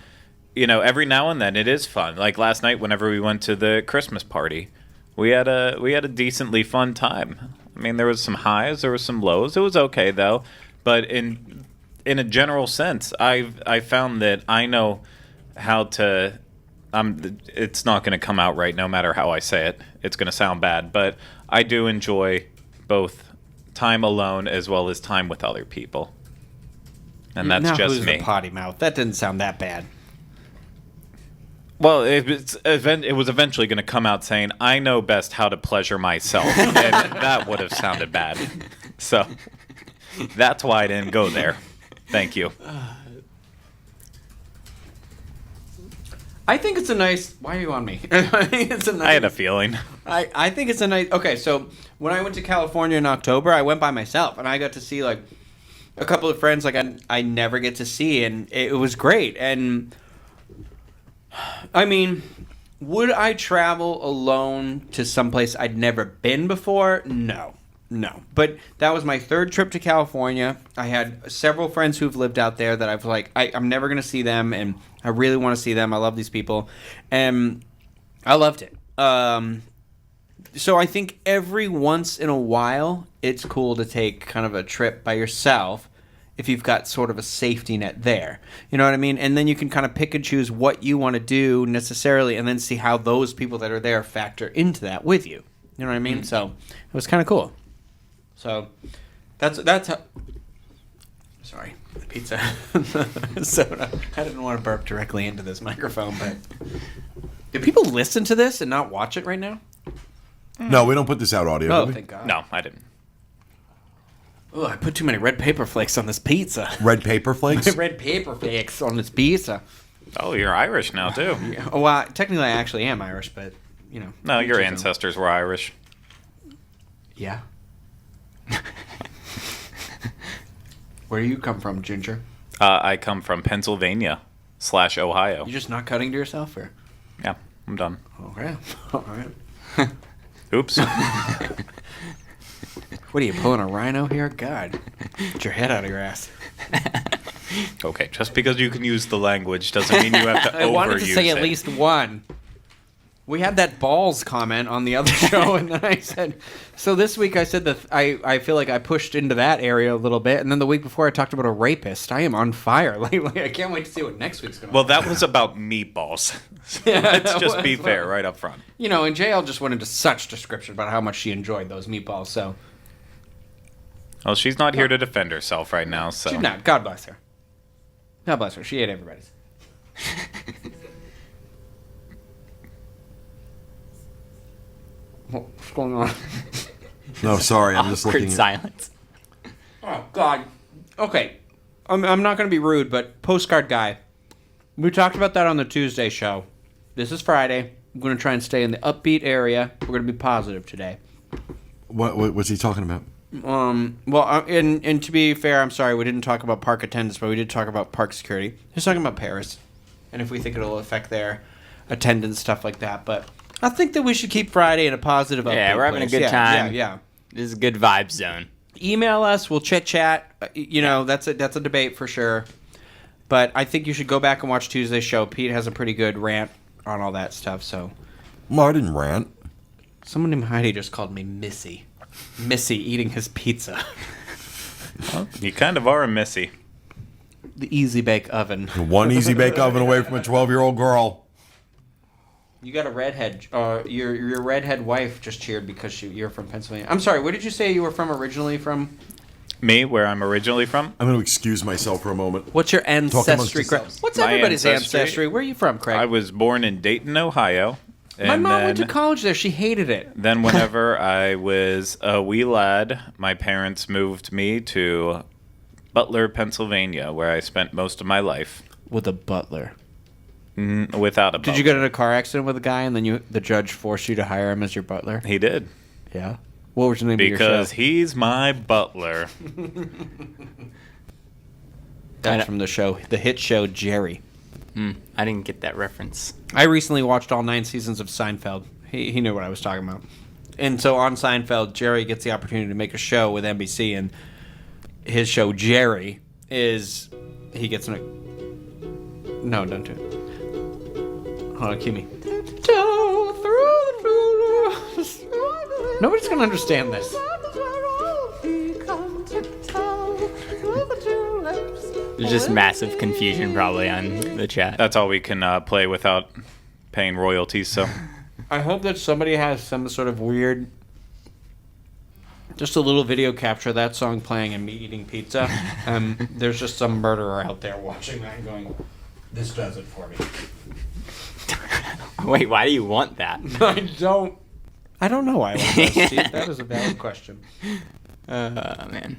every now and then it is fun. Like last night, whenever we went to the Christmas party. We had a decently fun time. I mean, there was some highs, there was some lows. It was okay though, but in a general sense, I found that I know how to. It's not going to come out right, no matter how I say it. It's going to sound bad, but I do enjoy both time alone as well as time with other people, and that's now just who's me. the potty mouth? That didn't sound that bad. Well, it was eventually going to come out saying, I know best how to pleasure myself. And that would have sounded bad. So that's why I didn't go there. Thank you. I think it's a nice... Why are you on me? I think it's a nice... I had a feeling. I think it's a nice... Okay, so when I went to California in October, I went by myself, and I got to see, like, a couple of friends, like, I never get to see, and it was great. And... I mean, would I travel alone to someplace I'd never been before? No. But that was my third trip to California. I had several friends who've lived out there that I've like, I'm never going to see them, and I really want to see them. I love these people. And I loved it. So I think every once in a while, it's cool to take kind of a trip by yourself if you've got sort of a safety net there. You know what I mean? And then you can kind of pick and choose what you want to do necessarily, and then see how those people that are there factor into that with you. You know what I mean? So it was kind of cool. So that's how... Sorry, the pizza. Soda. I didn't want to burp directly into this microphone, but... Do people listen to this and not watch it right now? No, we don't put this out audio. Oh, do we? thank God. No, I didn't. Oh, I put too many red paper flakes on this pizza. Red paper flakes? Red paper flakes on this pizza. Oh, you're Irish now, too. Yeah. Oh, well, technically I actually am Irish, but, you know. No, your ancestors were Irish. Yeah. Where do you come from, Ginger? I come from Pennsylvania/Ohio. You just not cutting to yourself, or? Yeah, I'm done. Okay. All right. Oops. What are you, pulling a rhino here? God. Get your head out of your ass. Okay, just because you can use the language doesn't mean you have to overuse it. I wanted to say at least one. We had that balls comment on the other show, and then I said... So this week I said that I feel like I pushed into that area a little bit, and then the week before I talked about a rapist. I am on fire lately. I can't wait to see what next week's going to be. Well, that was about meatballs. Let's just be fair right up front. You know, and JL just went into such description about how much she enjoyed those meatballs, so... Well, she's not here to defend herself right now, so... She's not. God bless her. God bless her. She ate everybody's. What's going on? No, sorry. I'm just Awkward looking at... silence. Oh, God. Okay. I'm not going to be rude, but postcard guy. We talked about that on the Tuesday show. This is Friday. I'm going to try and stay in the upbeat area. We're going to be positive today. What's he talking about? Well, and to be fair, I'm sorry, we didn't talk about park attendance, but we did talk about park security. He's talking about Paris, and if we think it'll affect their attendance, stuff like that. But I think that we should keep Friday in a positive upbeat Yeah, we're having a place. good time. Yeah. This is a good vibe zone. Email us. We'll chit-chat. You know, that's a debate for sure. But I think you should go back and watch Tuesday's show. Pete has a pretty good rant on all that stuff. So, Well, I didn't rant. someone named Heidi just called me Missy. Missy eating his pizza. Well, you kind of are a missy. The Easy Bake Oven. One easy bake oven away from a 12-year-old girl. You got a redhead. Your redhead wife just cheered because you're from Pennsylvania. I'm sorry. Where did you say you were from originally? From? Me, where I'm originally from? I'm going to excuse myself for a moment. What's your amongst ancestry? yourselves. What's My everybody's ancestry? ancestry? Where are you from, Craig? I was born in Dayton, Ohio. And My mom went to then- college there. She hated it. Then whenever I was a wee lad, my parents moved me to Butler, Pennsylvania, where I spent most of my life. With a butler. Without a butler. Did you get in a car accident with a guy and then the judge forced you to hire him as your butler? He did. Yeah. What was the name of your Because show? he's my butler. That's from the show, the hit show Jerry. I didn't get that reference. I recently watched all 9 seasons of Seinfeld. He knew what I was talking about. And so on Seinfeld, Jerry gets the opportunity to make a show with NBC, and his show Jerry is he gets no, don't do it. Hold on, cue me. Nobody's gonna understand this. There's just massive confusion probably on the chat. That's all we can play without paying royalties. So I hope that somebody has some sort of weird, just a little video capture of that song playing and me eating pizza. There's just some murderer out there watching that and going, "This does it for me." Wait, why do you want that? I don't know why I want that, Steve. That is a valid question. Man.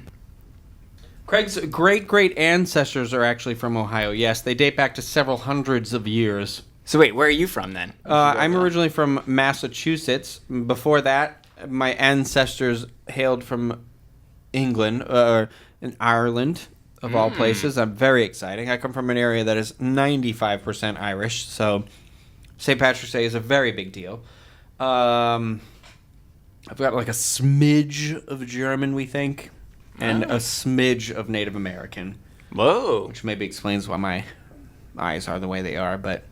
Craig's great ancestors are actually from Ohio. Yes, they date back to several hundreds of years. So wait, where are you from then? I'm originally from Massachusetts. Before that, my ancestors hailed from England, or in Ireland, of all places. I'm very exciting. I come from an area that is 95% Irish, so St. Patrick's Day is a very big deal. I've got like a smidge of German, we think, and a smidge of Native American. Whoa. Which maybe explains why my eyes are the way they are, but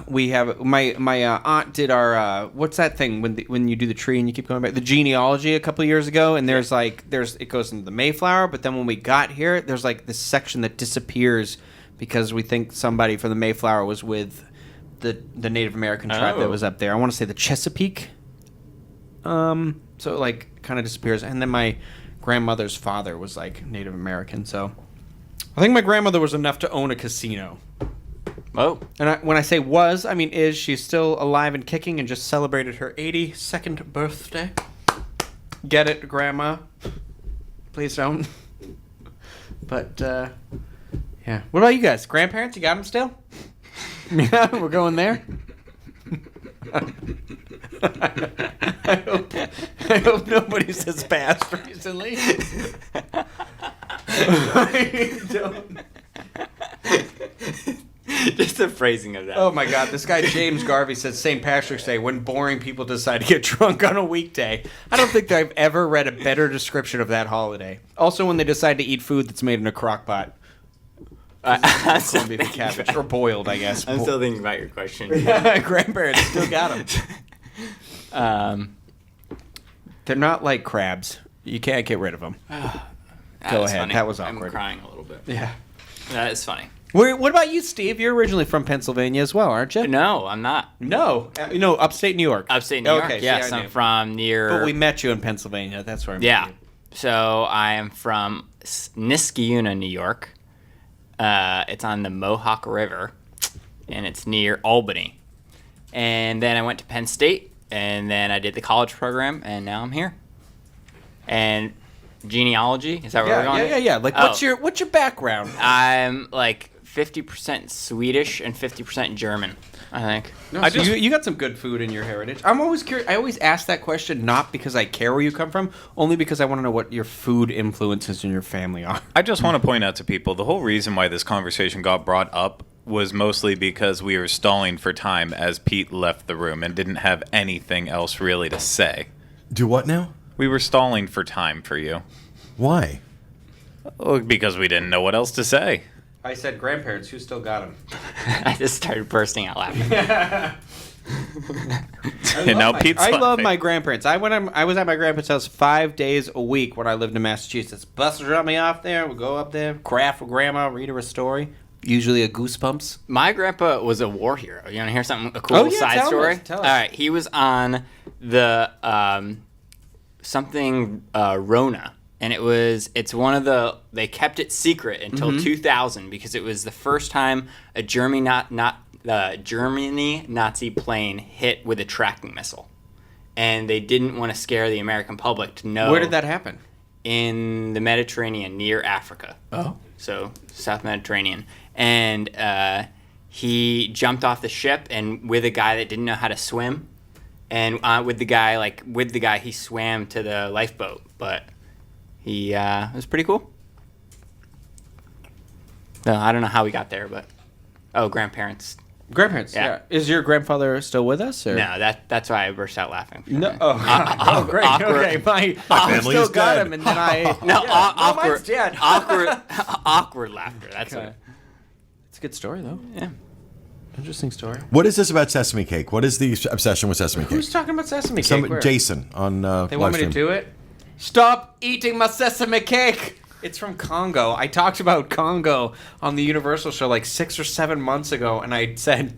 we have my aunt did our what's that thing when you do the tree and you keep going back, the genealogy a couple of years ago, and there's it goes into the Mayflower, but then when we got here there's like this section that disappears because we think somebody from the Mayflower was with the Native American tribe that was up there. I want to say the Chesapeake. So it like kind of disappears, and then my grandmother's father was like Native American, so I think my grandmother was enough to own a casino. Oh. And when I say was, I mean is. She's still alive and kicking and just celebrated her 82nd birthday. Get it, Grandma? Please don't. But, yeah. What about you guys? Grandparents? You got them still? Yeah, we're going there? I hope nobody says past recently. I don't. Just the phrasing of that. Oh my God, this guy James Garvey says St. Patrick's Day when boring people decide to get drunk on a weekday. I don't think that I've ever read a better description of that holiday. Also when they decide to eat food that's made in a crock pot. Corned beef and cabbage. Or boiled, I guess. I'm still thinking about your question. Grandparents still got them. They're not like crabs. You can't get rid of them. Go ahead. Funny. That was awkward. I'm crying a little bit. Yeah. That is funny. What about you, Steve? You're originally from Pennsylvania as well, aren't you? No, I'm not. No. Upstate New York. Upstate New York. Okay, Yes, see, I I'm knew. from near. But we met you in Pennsylvania. That's where I met Yeah. you. So I am from Niskayuna, New York. It's on the Mohawk River, and it's near Albany. And then I went to Penn State, and then I did the college program, and now I'm here. And genealogy, is that where we're going? Yeah. Like, what's your background? I'm like 50% Swedish and 50% German, I think. No, so you got some good food in your heritage. I'm always curious. I always ask that question not because I care where you come from, only because I want to know what your food influences in your family are. I just want to point out to people the whole reason why this conversation got brought up was mostly because we were stalling for time as Pete left the room and didn't have anything else really to say. Do what now? We were stalling for time for you. Why? Oh, because we didn't know what else to say. I said grandparents. Who still got them? I just started bursting out laughing. And now Pete's I love laughing. my grandparents. I was at my grandparents' house 5 days a week when I lived in Massachusetts. Bus would drop me off there. We'd go up there, craft with grandma, read her a story. Usually a Goosebumps. My grandpa was a war hero. You want to hear something? A cool side tell story? us, tell us. All right. He was on the Rona. And it's one of they kept it secret until 2000 because it was the first time a Germany Nazi plane hit with a tracking missile. And they didn't want to scare the American public to know. Where did that happen? In the Mediterranean, near Africa. Oh. So, South Mediterranean. And he jumped off the ship and with a guy that didn't know how to swim. And with the guy, he swam to the lifeboat. But it was pretty cool. No, I don't know how we got there, but grandparents. Grandparents, Yeah. yeah. Is your grandfather still with us? Or? No, that's why I burst out laughing. No. Oh, great. Awkward. Okay, my family still is got dead. him, and then I. No, yeah. Mine's dead. awkward laughter. That's Okay. It's a good story, though. Yeah. Interesting story. What is this about sesame cake? What is the obsession with sesame cake? Who's talking about sesame cake? Where? Jason on They want me to livestream. do it? Stop eating my sesame cake! It's from Congo. I talked about Congo on the Universal show like 6 or 7 months ago, and I said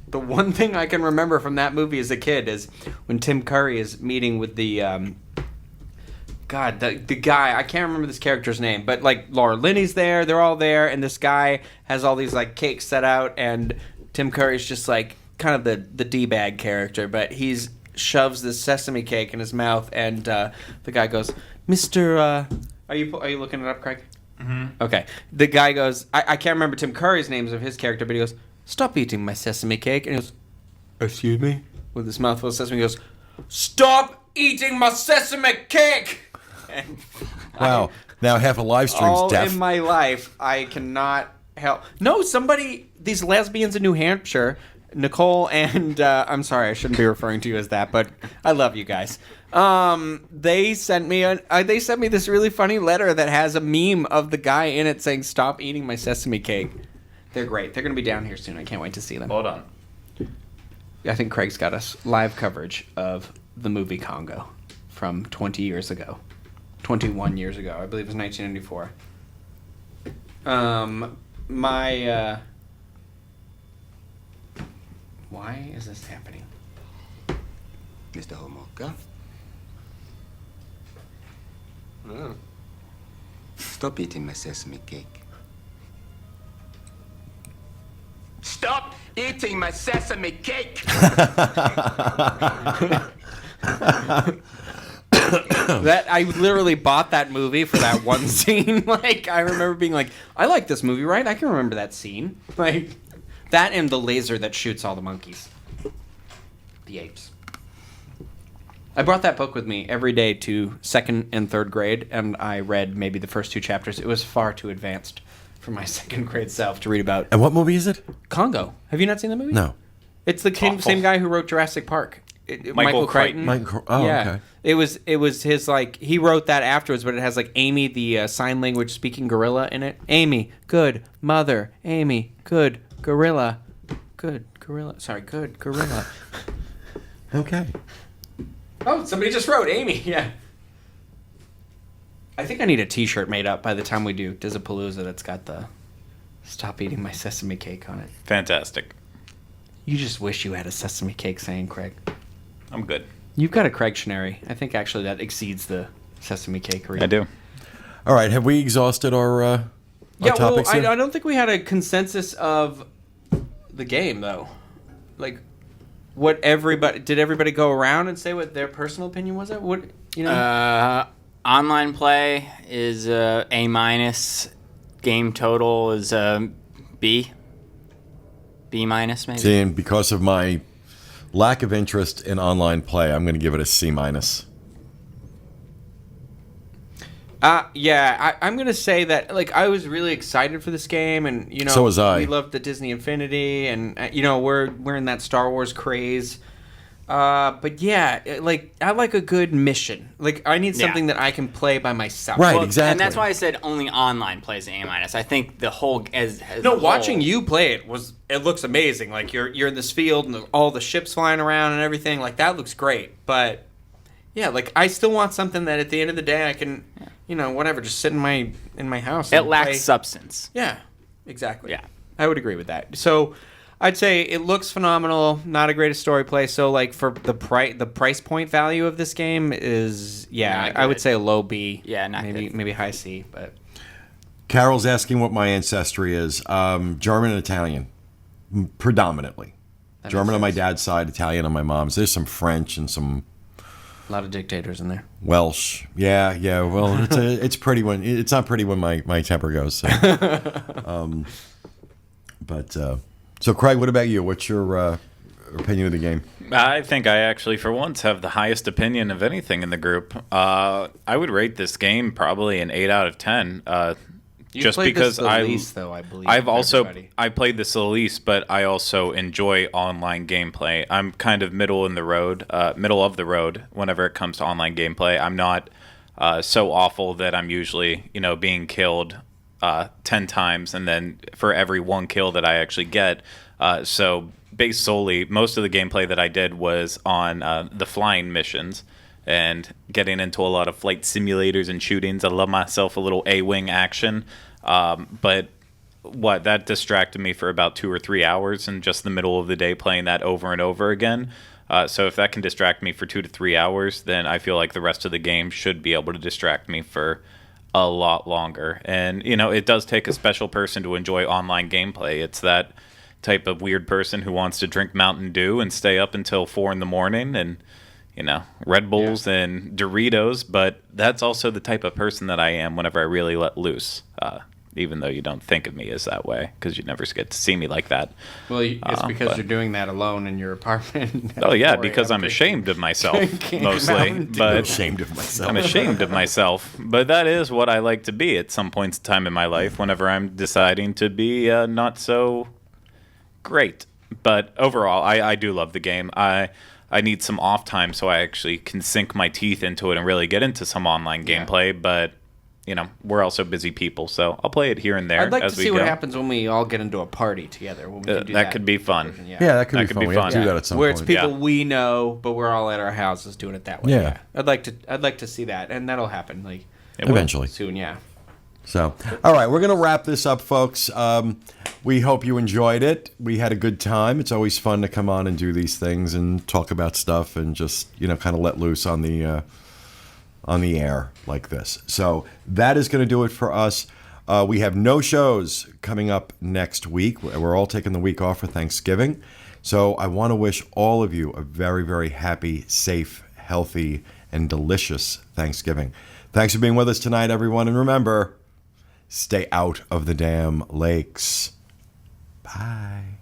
the one thing I can remember from that movie as a kid is when Tim Curry is meeting with the the guy, I can't remember this character's name, but like Laura Linney's there, they're all there, and this guy has all these like cakes set out, and Tim Curry's just like kind of the D-bag character, but he's shoves this sesame cake in his mouth, and the guy goes, Mr. Are you looking it up, Craig? Mm-hmm. Okay. The guy goes, I can't remember Tim Curry's names of his character, but he goes, stop eating my sesame cake, and he goes, excuse me? With his mouth full of sesame, he goes, stop eating my sesame cake! And Wow. Now half a live stream's all deaf. in my life, I cannot help. No, these lesbians in New Hampshire, Nicole and I'm sorry, I shouldn't be referring to you as that, but I love you guys. They sent me this really funny letter that has a meme of the guy in it saying, "Stop eating my sesame cake." They're great. They're going to be down here soon. I can't wait to see them. Hold on. I think Craig's got us live coverage of the movie Congo from 20 years ago. 21 years ago. I believe it was 1994. Why is this happening? Mr. Homolka? Oh. Stop eating my sesame cake. Stop eating my sesame cake! That I literally bought that movie for that one scene. Like, I remember being like, I like this movie, right? I can remember that scene. Like, that and the laser that shoots all the monkeys. The apes. I brought that book with me every day to 2nd and 3rd grade, and I read maybe the first 2 chapters. It was far too advanced for my 2nd grade self to read about. And what movie is it? Congo. Have you not seen the movie? No. It's the same guy who wrote Jurassic Park. Michael Crichton. Okay. It was his, like, he wrote that afterwards, but it has like Amy, the sign language speaking gorilla in it. Amy, good mother. Amy, good gorilla. Good gorilla. Sorry, good gorilla. Okay. Oh, somebody just wrote Amy. Yeah. I think I need a T-shirt made up by the time we do Dizzapalooza that's got the "Stop eating my sesame cake" on it. Fantastic. You just wish you had a sesame cake saying, Craig. I'm good. You've got a Craigtionary. I think actually that exceeds the sesame cakery. I do. All right. Have we exhausted our topics here? I don't think we had a consensus of the game though. Like, did everybody go around and say what their personal opinion was? Online play is A-. Game total is B. B- maybe. See, and because of my lack of interest in online play, I'm going to give it a C-. Yeah, I'm gonna say that, like, I was really excited for this game, and So was I. We loved the Disney Infinity, and we're in that Star Wars craze. But yeah, like, I like a good mission. Like, I need something that I can play by myself. Right, exactly. And that's why I said only online plays A-. I think the whole Watching you play it looks amazing. Like, you're in this field and all the ships flying around and everything. Like, that looks great. But yeah, like, I still want something that at the end of the day I can, whatever, just sit in my house. It and lacks play. substance. Yeah, exactly. Yeah. I would agree with that. So I'd say it looks phenomenal. Not a greatest story play. So, like, for the price point value of this game is, I would say a low B. Yeah, not good. Maybe high C. But Carol's asking what my ancestry is. German and Italian, predominantly. That German makes on my sense. dad's side, Italian on my mom's. There's some French and some a lot of dictators in there. Welsh. Yeah. Well, it's pretty when it's not pretty when my temper goes. So. So Craig, what about you? What's your opinion of the game? I think I actually, for once, have the highest opinion of anything in the group. I would rate this game probably an 8 out of 10. Just played because this the least, though, I believe. I played this the least, but I also enjoy online gameplay. I'm kind of middle of the road whenever it comes to online gameplay. I'm not so awful that I'm usually being killed 10 times, and then for every 1 kill that I actually get. So based solely, most of the gameplay that I did was on the flying missions. and getting into a lot of flight simulators and shootings. I love myself a little A-wing action, but that distracted me for about 2 or 3 hours in just the middle of the day playing that over and over again. So if that can distract me for 2 to 3 hours, then I feel like the rest of the game should be able to distract me for a lot longer. And, it does take a special person to enjoy online gameplay. It's that type of weird person who wants to drink Mountain Dew and stay up until 4 in the morning and, Red Bulls and Doritos. But that's also the type of person that I am whenever I really let loose. Even though you don't think of me as that way, because you never get to see me like that. Well, it's because you're doing that alone in your apartment. Oh yeah, because I'm ashamed of myself mostly. But ashamed of myself. I'm ashamed of myself. But that is what I like to be at some points in time in my life. Whenever I'm deciding to be not so great. But overall, I do love the game. I need some off time so I actually can sink my teeth into it and really get into some online gameplay. But we're also busy people, so I'll play it here and there. I'd like as to we see go. what happens when we all get into a party together. When we can do that could be fun. version, Yeah, that could be fun. We have to do that at some Where point. it's people Yeah. we know, but we're all at our houses doing it that way. Yeah. I'd like to see that, and that'll happen Eventually. soon. Yeah. So, all right, we're going to wrap this up, folks. We hope you enjoyed it. We had a good time. It's always fun to come on and do these things and talk about stuff and just, kind of let loose on the air like this. So that is going to do it for us. We have no shows coming up next week. We're all taking the week off for Thanksgiving. So I want to wish all of you a very, very happy, safe, healthy, and delicious Thanksgiving. Thanks for being with us tonight, everyone. And remember, stay out of the damn lakes. Bye.